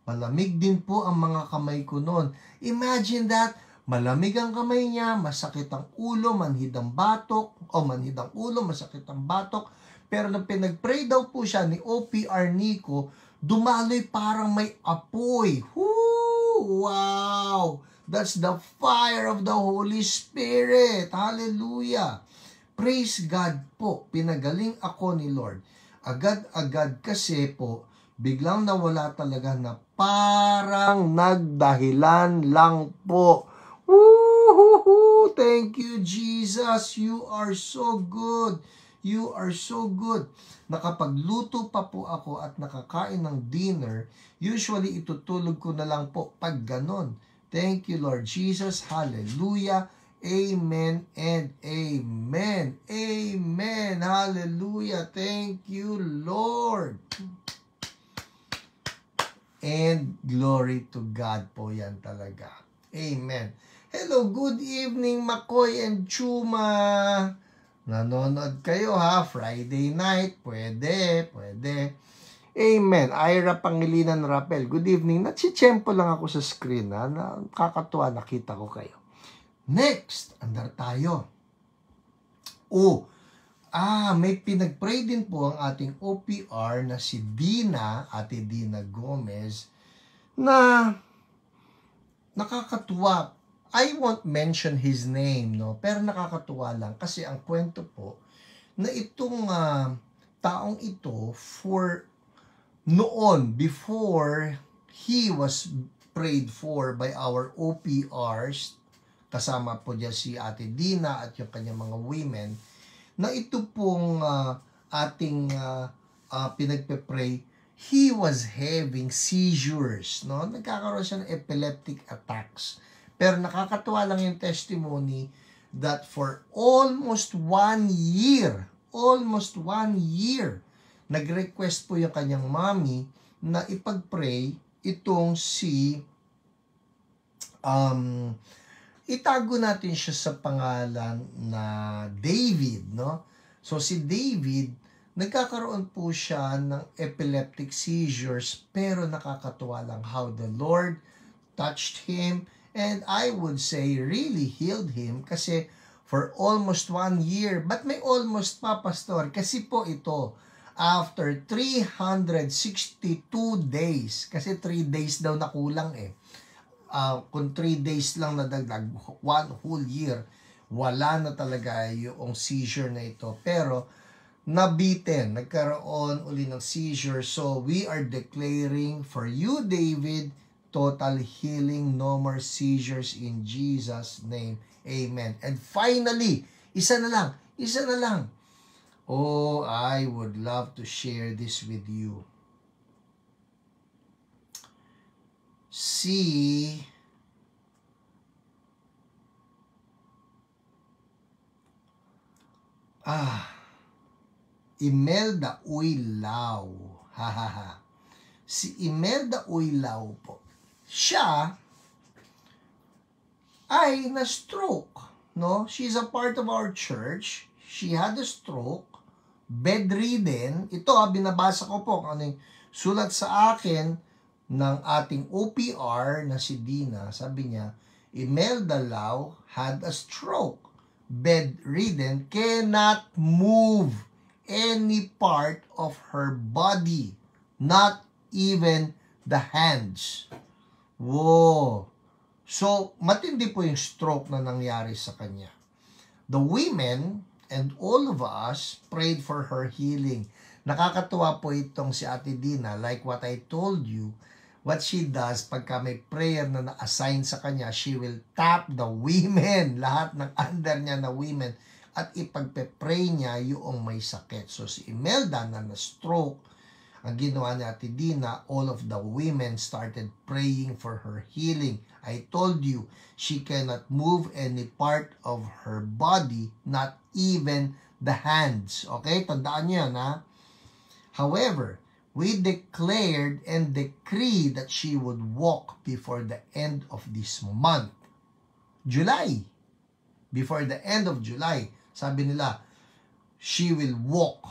Malamig din po ang mga kamay ko noon. Imagine that, malamig ang kamay niya, masakit ang ulo, manhid ang batok, manhid ang ulo, masakit ang batok. Pero nung pinag-pray daw po siya ni OPR Nico, dumaloy parang may apoy. Woo! Wow! That's the fire of the Holy Spirit. Hallelujah! Praise God po. Pinagaling ako ni Lord. Agad-agad kasi po, biglang nawala talaga na parang nagdahilan lang po. Woo-hoo-hoo! Thank you, Jesus. You are so good. You are so good. Nakapagluto pa po ako at nakakain ng dinner. Usually, itutulog ko na lang po pag ganon. Thank you, Lord Jesus. Hallelujah. Amen and amen. Amen. Hallelujah. Thank you, Lord. And glory to God po yan talaga. Amen. Hello, good evening, Makoy and Chuma. Nanonood kayo ha, Friday night. Pwede. Amen. Ira Pangilinan Rapel. Good evening. Natsitsyempo lang ako sa screen ha. Nakakatuwa, nakita ko kayo. Next, andar tayo. May pinag-pray din po ang ating OPR na si Dina, Ate Dina Gomez, na nakakatuwa. I won't mention his name, no? Pero nakakatuwa lang kasi ang kwento po na itong taong ito before he was prayed for by our OPRs, kasama po dyan si Ate Dina at yung kanyang mga women, na ito pong ating pinagpe-pray, he was having seizures, no? Nagkakaroon siya ng epileptic attacks. Pero nakakatuwa lang yung testimony that for almost 1 year, nag-request po yung kanyang mommy na ipag-pray itong si itago natin siya sa pangalan na David, no? So si David, nagkakaroon po siya ng epileptic seizures, pero nakakatuwa lang how the Lord touched him, and I would say really healed him kasi for almost 1 year. But may almost pa, Pastor, kasi po ito, after 362 days, kasi 3 days daw na kulang kung 3 days lang nadagdag, 1 whole year, wala na talaga yung seizure na ito. Pero, nabitin, nagkaroon uli ng seizure. So, we are declaring for you, David, total healing, no more seizures in Jesus' name. Amen. And finally, isa na lang. Oh, I would love to share this with you. Si Imelda Uylao. Si Imelda Uylao po. Siya ay na-stroke, no? She's a part of our church. She had a stroke, bedridden. Ito binabasa ko po kung ano yung sulat sa akin ng ating OPR na si Dina. Sabi niya, Imelda Lau had a stroke, bedridden, cannot move any part of her body, not even the hands. Whoa! So, matindi po yung stroke na nangyari sa kanya. The women and all of us prayed for her healing. Nakakatuwa po itong si Ate Dina, like what I told you. What she does, pagka may prayer na na-assign sa kanya, she will tap the women, lahat ng under niya na women, at ipagpe-pray niya yung may sakit. So si Imelda na na-stroke, ang ginawa ni Ate Dina, all of the women started praying for her healing. I told you, she cannot move any part of her body, not even the hands. Okay? Tandaan niyo yan, ha? However, we declared and decreed that she would walk before the end of this month. July. Before the end of July. Sabi nila, she will walk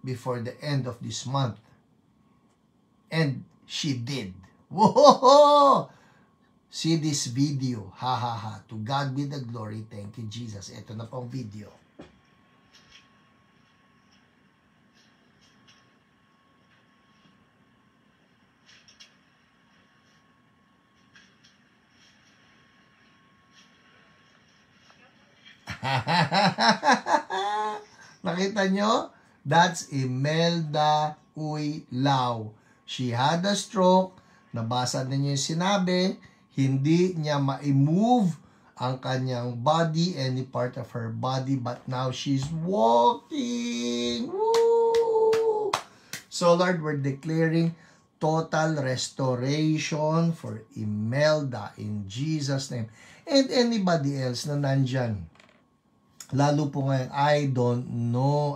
before the end of this month. And she did. Whoa! See this video. Ha ha ha. To God be the glory. Thank you, Jesus. Ito na pong video. Nakita nyo? That's Imelda Uy Lau. She had a stroke. Nabasa ninyo yung sinabi. Hindi niya ma-move ang kanyang body, any part of her body, but now she's walking. Woo! So Lord, we're declaring total restoration for Imelda in Jesus' name. And anybody else na nandyan. Lalo po ngayon, I don't know.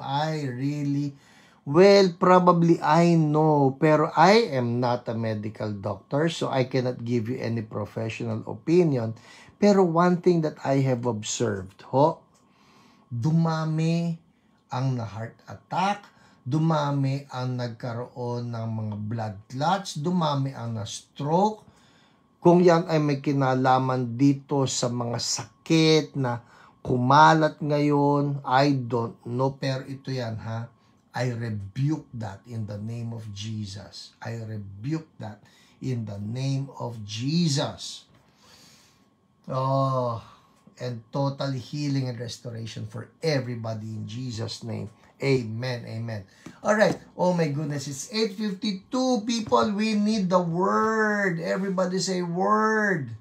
Probably I know. Pero I am not a medical doctor, so I cannot give you any professional opinion. Pero one thing that I have observed, dumami ang na-heart attack, dumami ang nagkaroon ng mga blood clots, dumami ang na-stroke. Kung yan ay may kinalaman dito sa mga sakit na kumalat ngayon, I don't know, pero ito yan, ha? I rebuke that in the name of Jesus. I rebuke that in the name of Jesus. Oh, and total healing and restoration for everybody in Jesus' name. Amen, amen. All right. Oh my goodness, it's 8:52, people. We need the word. Everybody say word.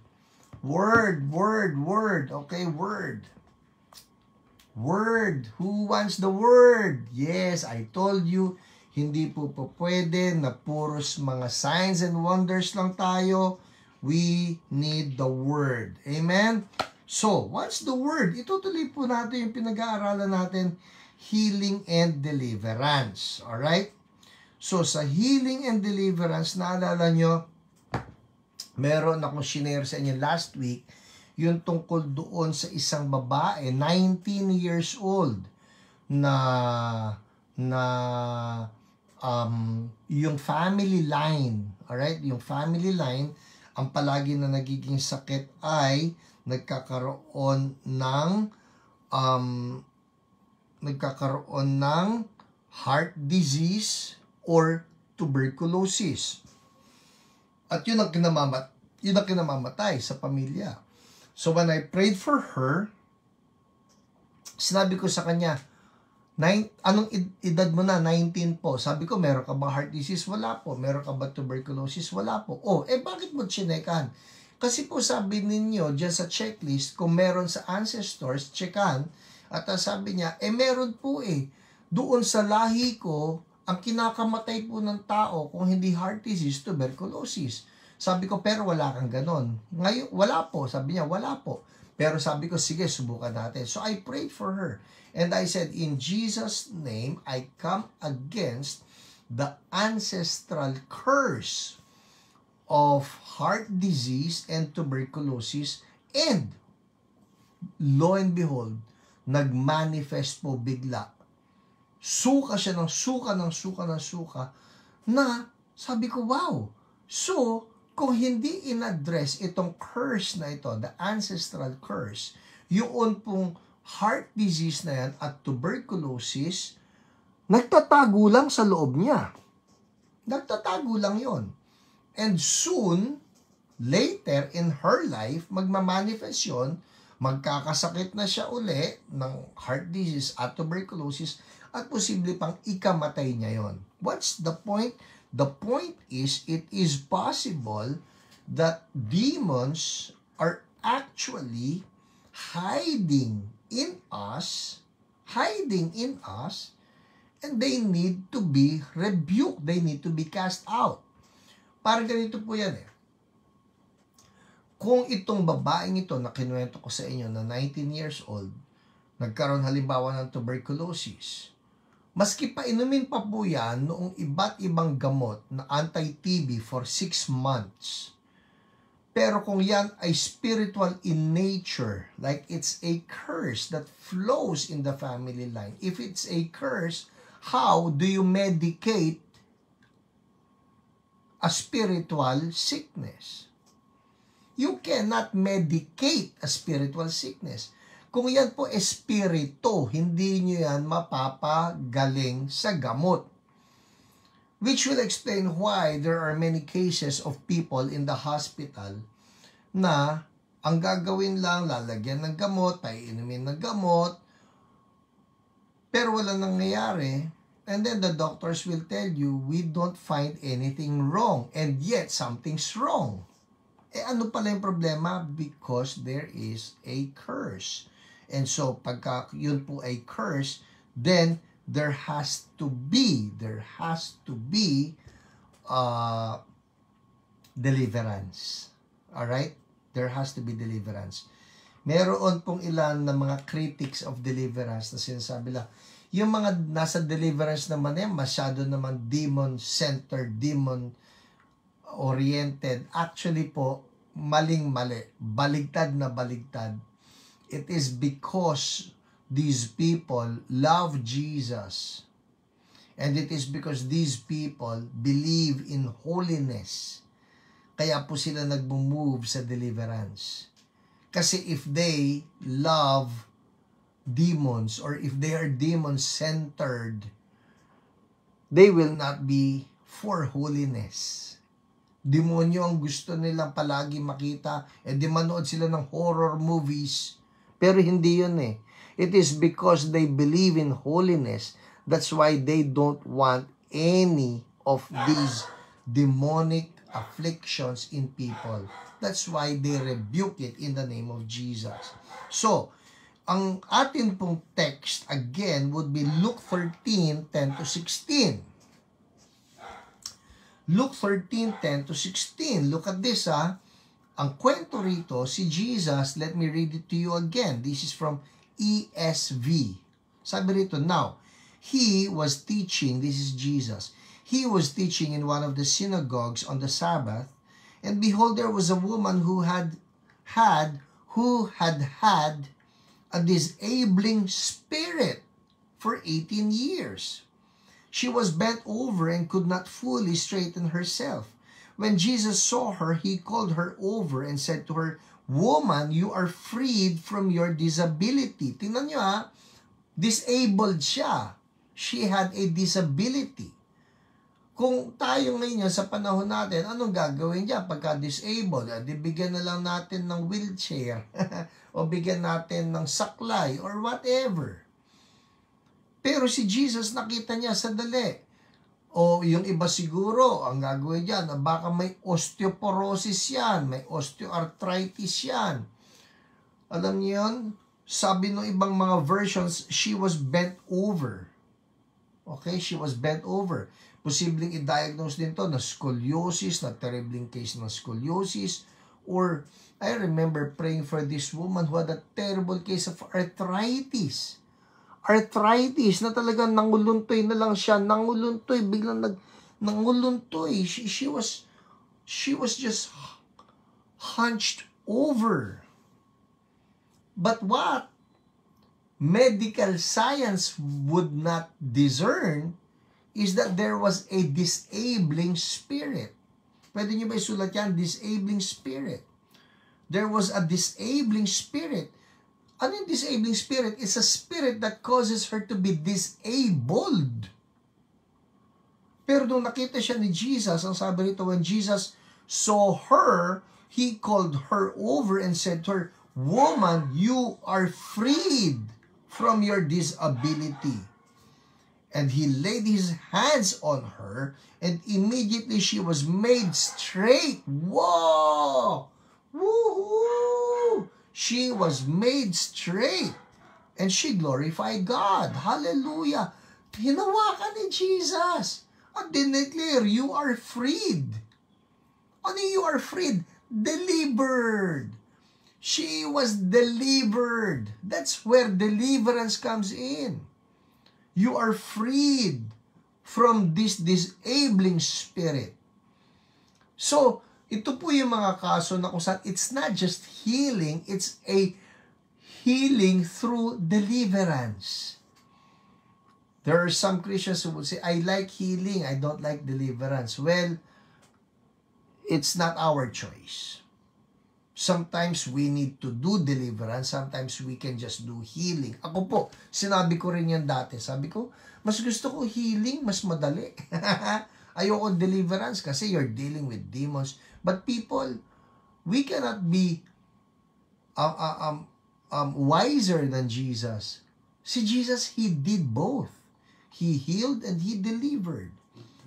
Word, word, word. Okay, word. Word. Who wants the word? Yes, I told you, hindi po pwede na puros mga signs and wonders lang tayo. We need the word. Amen? So, what's the word? Itutuloy po natin yung pinag-aaralan natin, healing and deliverance. Alright? So, sa healing and deliverance, naalala nyo, meron akong shinare sa inyo last week, yung tungkol doon sa isang babae, 19 years old, na yung family line, alright, yung family line, ang palagi na nagiging sakit ay nagkakaroon ng heart disease or tuberculosis. At yun ang kinamamatay sa pamilya. So when I prayed for her, sinabi ko sa kanya, anong edad mo na? 19 po. Sabi ko, meron ka ba heart disease? Wala po. Meron ka ba tuberculosis? Wala po. Oh, bakit mo chinekan? Kasi po sabi ninyo, dyan sa checklist, kung meron sa ancestors, checkan. At sabi niya, meron po Doon sa lahi ko, ang kinakamatay po ng tao, kung hindi heart disease, tuberculosis. Sabi ko, pero wala kang ganon. Ngayon, wala po. Sabi niya, wala po. Pero sabi ko, sige, subukan natin. So I prayed for her. And I said, in Jesus' name, I come against the ancestral curse of heart disease and tuberculosis. And, lo and behold, nagmanifest po bigla. Suka siya ng suka, na sabi ko, wow. So, kung hindi in-address itong curse na ito, the ancestral curse, yung pong heart disease na yan at tuberculosis, nagtatago lang sa loob niya. Nagtatago lang yon. And soon, later in her life, magmamanifest yun, magkakasakit na siya uli ng heart disease at tuberculosis, at posible pang ikamatay niya yon. What's the point? The point is, it is possible that demons are actually hiding in us, and they need to be rebuked. They need to be cast out. Parang ganito po yan Kung itong babaeng ito na kinuwento ko sa inyo na 19 years old, nagkaroon halimbawa ng tuberculosis, Maski pa inumin pa po yan noong iba't ibang gamot na anti-TB for 6 months. Pero kung yan ay spiritual in nature, like it's a curse that flows in the family line. If it's a curse, how do you medicate a spiritual sickness? You cannot medicate a spiritual sickness. Kung yan po espiritu, hindi nyo yan mapapagaling sa gamot. Which will explain why there are many cases of people in the hospital na ang gagawin lang, lalagyan ng gamot, paiinumin ng gamot, pero wala nangyayari. And then the doctors will tell you, we don't find anything wrong. And yet, something's wrong. Ano pala yung problema? Because there is a curse. And so, pagka yun po ay curse, then there has to be deliverance. Alright? There has to be deliverance. Meron pong ilan na mga critics of deliverance na sinasabi lang, yung mga nasa deliverance naman masyado naman demon-centered, demon-oriented. Actually po, maling-mali. Baligtad na baligtad. It is because these people love Jesus. And it is because these people believe in holiness. Kaya po sila nag-move sa deliverance. Kasi if they love demons or if they are demon-centered, they will not be for holiness. Demonyo ang gusto nilang palagi makita. Di manood sila ng horror movies. Pero hindi yun eh. It is because they believe in holiness. That's why they don't want any of these demonic afflictions in people. That's why they rebuke it in the name of Jesus. So, ang atin pong text again would be Luke 13:10-16. Luke 13:10-16. Look at this Ang kwento rito, si Jesus, let me read it to you again. This is from ESV. Sabi rito, now, he was teaching, this is Jesus, he was teaching in one of the synagogues on the Sabbath, and behold, there was a woman who had a disabling spirit for 18 years. She was bent over and could not fully straighten herself. When Jesus saw her, he called her over and said to her, "Woman, you are freed from your disability." Tingnan nyo disabled siya. She had a disability. Kung tayo ngayon sa panahon natin, anong gagawin niya pagka disabled? Bigyan na lang natin ng wheelchair o bigyan natin ng saklay or whatever. Pero si Jesus nakita niya sandali. O yung iba siguro, ang gagawin dyan, baka may osteoporosis yan, may osteoarthritis yan. Alam niyo yun? Sabi ng ibang mga versions, she was bent over. Okay? She was bent over. Posibleng i-diagnose din to na scoliosis, na terribling case ng scoliosis. Or, I remember praying for this woman who had a terrible case of arthritis. Arthritis na talagang nanguluntoy na lang siya, biglang nanguluntoy. She was just hunched over. But what medical science would not discern is that there was a disabling spirit. Pwede niyo ba isulat yan? Disabling spirit. There was a disabling spirit. Ano yung disabling spirit? It's a spirit that causes her to be disabled. Pero nung nakita siya ni Jesus, ang sabi rito, when Jesus saw her, he called her over and said to her, "Woman, you are freed from your disability." And he laid his hands on her, and immediately she was made straight. Whoa! Woohoo! She was made straight. And she glorified God. Hallelujah! Hinawakan ni Jesus. At dineclare, you are freed. Ano you are freed? Delivered. She was delivered. That's where deliverance comes in. You are freed from this disabling spirit. So, ito po yung mga kaso na kung saan it's not just healing, it's a healing through deliverance. There are some Christians who will say, I like healing, I don't like deliverance. Well, it's not our choice. Sometimes we need to do deliverance, sometimes we can just do healing. Ako po, sinabi ko rin yan dati. Sabi ko, mas gusto ko healing, mas madali. Ayoko deliverance kasi you're dealing with demons. But people, we cannot be wiser than Jesus. Si Jesus, He did both. He healed and He delivered.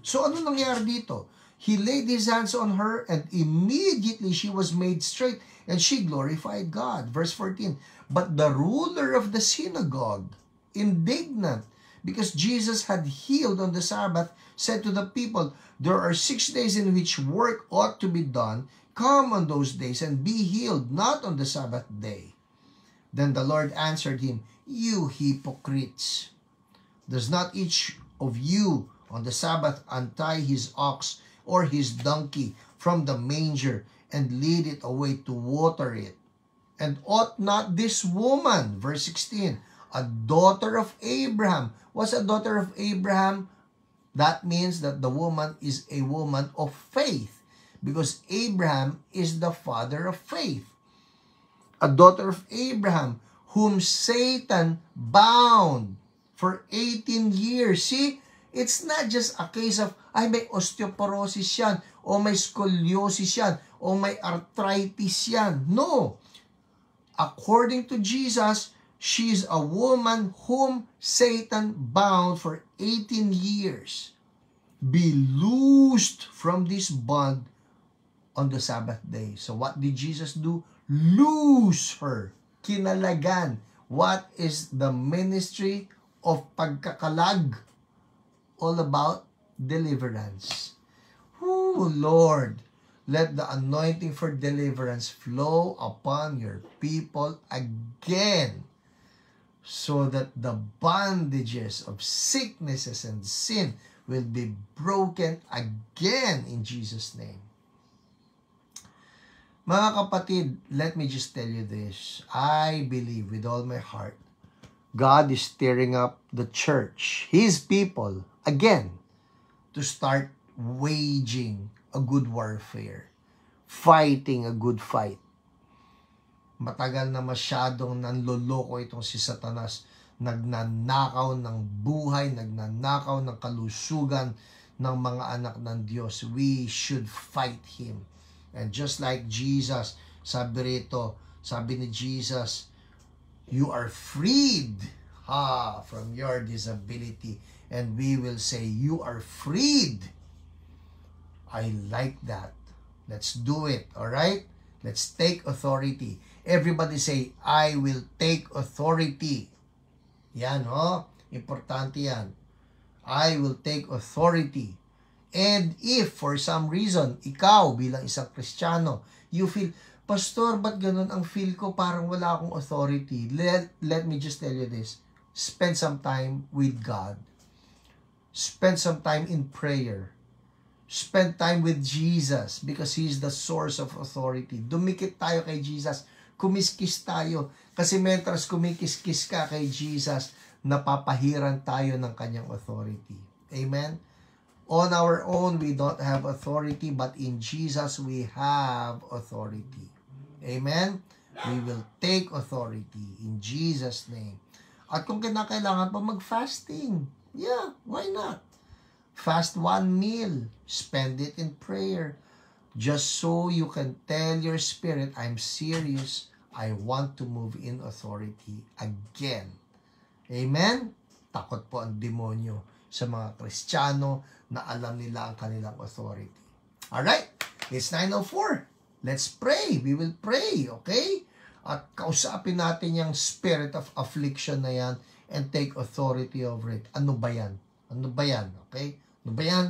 So ano nangyari dito? He laid His hands on her and immediately she was made straight and she glorified God. Verse 14, but the ruler of the synagogue, indignant because Jesus had healed on the Sabbath, said to the people, there are 6 days in which work ought to be done. Come on those days and be healed, not on the Sabbath day. Then the Lord answered him, you hypocrites! Does not each of you on the Sabbath untie his ox or his donkey from the manger and lead it away to water it? And ought not this woman, verse 16, a daughter of Abraham, was a daughter of Abraham? That means that the woman is a woman of faith, because Abraham is the father of faith. A daughter of Abraham, whom Satan bound for 18 years. See, it's not just a case of, ay, may osteoporosis yan, o may scoliosis yan, o may arthritis yan. No. According to Jesus, she is a woman whom Satan bound for 18 years. Be loosed from this bond on the Sabbath day. So what did Jesus do? Loose her. Kinalagan. What is the ministry of pagkakalag? All about deliverance. Oh Lord, let the anointing for deliverance flow upon your people again, so that the bondages of sicknesses and sin will be broken again in Jesus' name. Mga kapatid, let me just tell you this. I believe with all my heart, God is stirring up the church, His people, again, to start waging a good warfare, fighting a good fight. Matagal na masyadong nanloloko itong si Satanas, nagnanakaw ng buhay, nagnanakaw ng kalusugan ng mga anak ng Diyos. We should fight him. And just like Jesus, sabi rito, sabi ni Jesus, you are freed from your disability. And we will say, you are freed. I like that. Let's do it, all right? Let's take authority. Everybody say, I will take authority. Yan, importante yan. I will take authority. And if for some reason, ikaw bilang isang Kristiyano, you feel, Pastor, ba't ganun ang feel ko? Parang wala akong authority. Let me just tell you this. Spend some time with God. Spend some time in prayer. Spend time with Jesus because He's the source of authority. Dumikit tayo kay Jesus. Kumiskis tayo. Kasi mentras kumikiskis ka kay Jesus, napapahiran tayo ng kanyang authority. Amen? On our own, we don't have authority, but in Jesus, we have authority. Amen? We will take authority in Jesus' name. At kung kinakailangan pa mag-fasting, yeah, why not? Fast one meal. Spend it in prayer. Just so you can tell your spirit, I'm serious. I want to move in authority again. Amen? Takot po ang demonyo sa mga Kristiyano na alam nila ang kanilang authority. Alright? It's 9:04. Let's pray. We will pray, okay? At kausapin natin yung spirit of affliction na yan and take authority over it. Ano ba yan? Ano ba yan? Okay? Ano ba yan?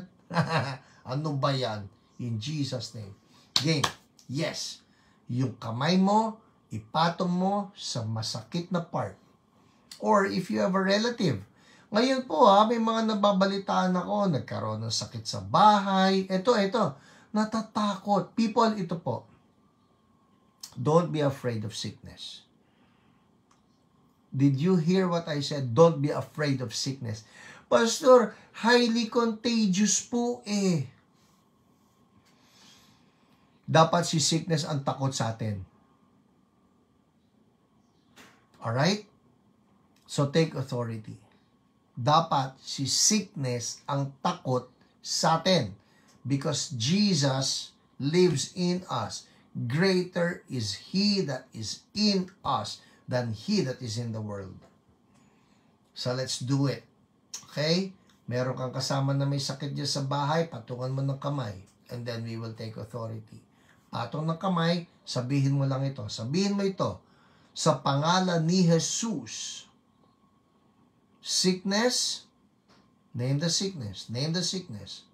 Ano ba yan? In Jesus' name. Game. Yes. Yung kamay mo, ipatong mo sa masakit na part. Or if you have a relative Ngayon po may mga nababalitaan ako, nagkaroon ng sakit sa bahay. Ito, natatakot. People, ito po. Don't be afraid of sickness. Did you hear what I said? Don't be afraid of sickness. Pastor, highly contagious po eh. Dapat si sickness ang takot sa atin. Alright? So take authority. Dapat si sickness ang takot sa atin. Because Jesus lives in us. Greater is He that is in us than he that is in the world. So let's do it. Okay? Meron kang kasama na may sakit dyan sa bahay, patungan mo ng kamay. And then we will take authority. Patong ng kamay, sabihin mo lang ito. Sabihin mo ito. Sa pangalan ni Jesus. Sickness, name the sickness. Name the sickness.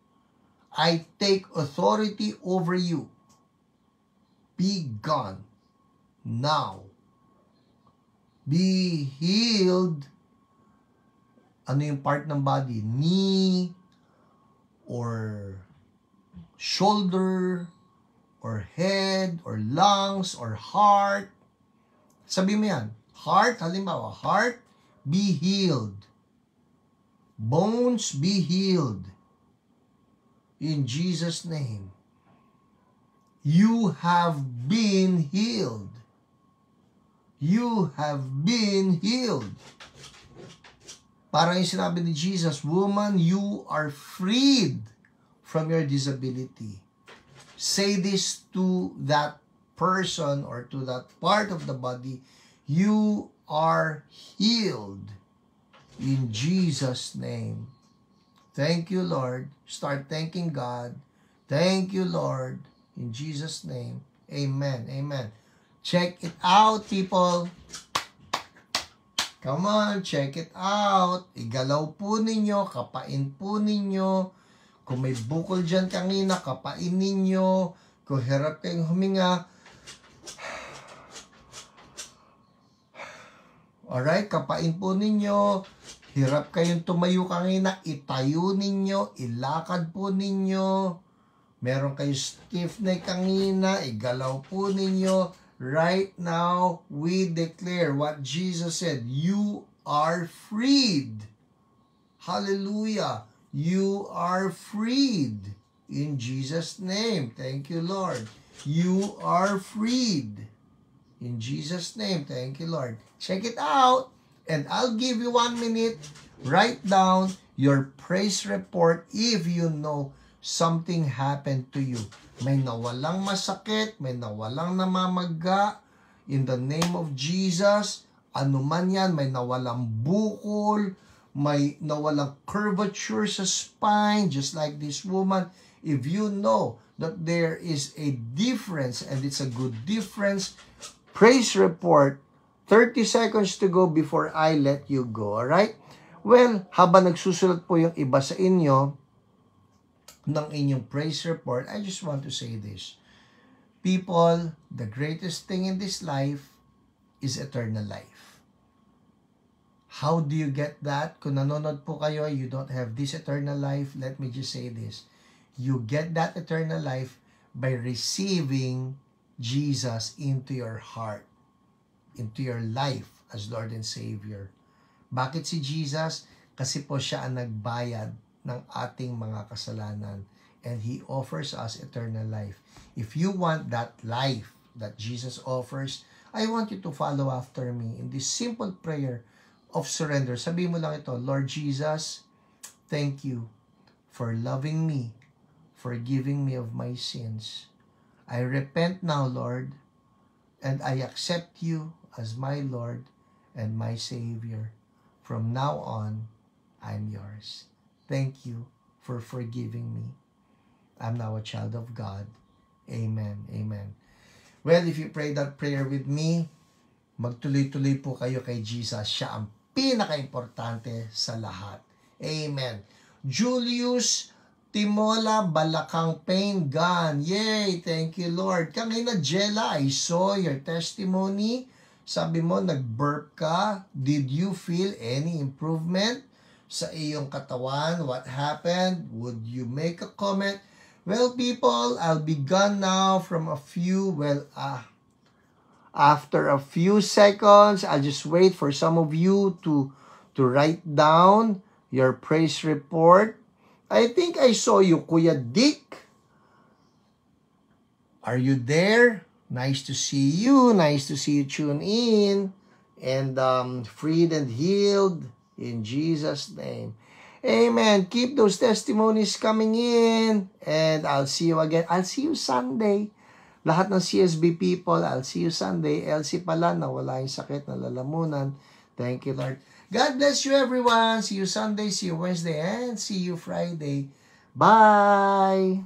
I take authority over you. Be gone now. Be healed. Ano yung part ng body? Knee, or shoulder, or head, or lungs, or heart. Sabi mo yan. Heart, halimbawa, heart, be healed. Bones, be healed. In Jesus' name. You have been healed. You have been healed. Parang yung sinabi ni Jesus, woman, you are freed from your disability. Say this to that person or to that part of the body. You are healed. In Jesus' name. Thank you, Lord. Start thanking God. Thank you, Lord. In Jesus' name. Amen. Amen. Check it out, people. Come on, check it out. Igalaw po ninyo, kapain po ninyo. Kung may bukol dyan kanina, kapain ninyo. Kung hirap kayong huminga, alright, kapain po ninyo. Hirap kayong tumayo kanina, itayo ninyo, ilakad po ninyo. Meron kayong stiff neck kanina, igalaw po ninyo. Right now, we declare what Jesus said. You are freed. Hallelujah. You are freed. In Jesus' name. Thank you, Lord. You are freed. In Jesus' name. Thank you, Lord. Check it out. And I'll give you 1 minute. Write down your praise report if you know something happened to you. May nawalang masakit, may nawalang namamaga, in the name of Jesus, ano man yan, may nawalang bukol, may nawalang curvature sa spine, just like this woman. If you know that there is a difference, and it's a good difference, praise report, 30 seconds to go before I let you go, alright? Well, habang nagsusulat po yung iba sa inyo, ng inyong praise report, I just want to say this. People, the greatest thing in this life is eternal life. How do you get that? Kung nanonood po kayo, you don't have this eternal life, let me just say this. You get that eternal life by receiving Jesus into your heart, into your life as Lord and Savior. Bakit si Jesus? Kasi po siya ang nagbayad ng ating mga kasalanan. And He offers us eternal life. If you want that life that Jesus offers, I want you to follow after me in this simple prayer of surrender. Sabihin mo lang ito, Lord Jesus, thank you for loving me, forgiving me of my sins. I repent now, Lord, and I accept you as my Lord and my Savior. From now on, I'm yours. Thank you for forgiving me. I'm now a child of God. Amen. Amen. Well, if you pray that prayer with me, magtuloy-tuloy po kayo kay Jesus. Siya ang pinaka-importante sa lahat. Amen. Julius Timola Balakang Pain Gun. Yay! Thank you, Lord. Kanina, Jella, I saw your testimony. Sabi mo, nag-burp ka. Did you feel any improvement? sa iyong katawan? What happened? Would you make a comment? Well, people, I'll be gone now from after a few seconds. I'll just wait for some of you to write down your praise report. I think I saw you, Kuya Dick. Are you there? Nice to see you. Nice to see you tune in. And freed and healed in Jesus' name. Amen. Keep those testimonies coming in. And I'll see you again. I'll see you Sunday. Lahat ng CSB people, I'll see you Sunday. Elsie pala, nawala yung sakit, nalalamunan. Thank you, Lord. God bless you, everyone. See you Sunday, see you Wednesday, and see you Friday. Bye!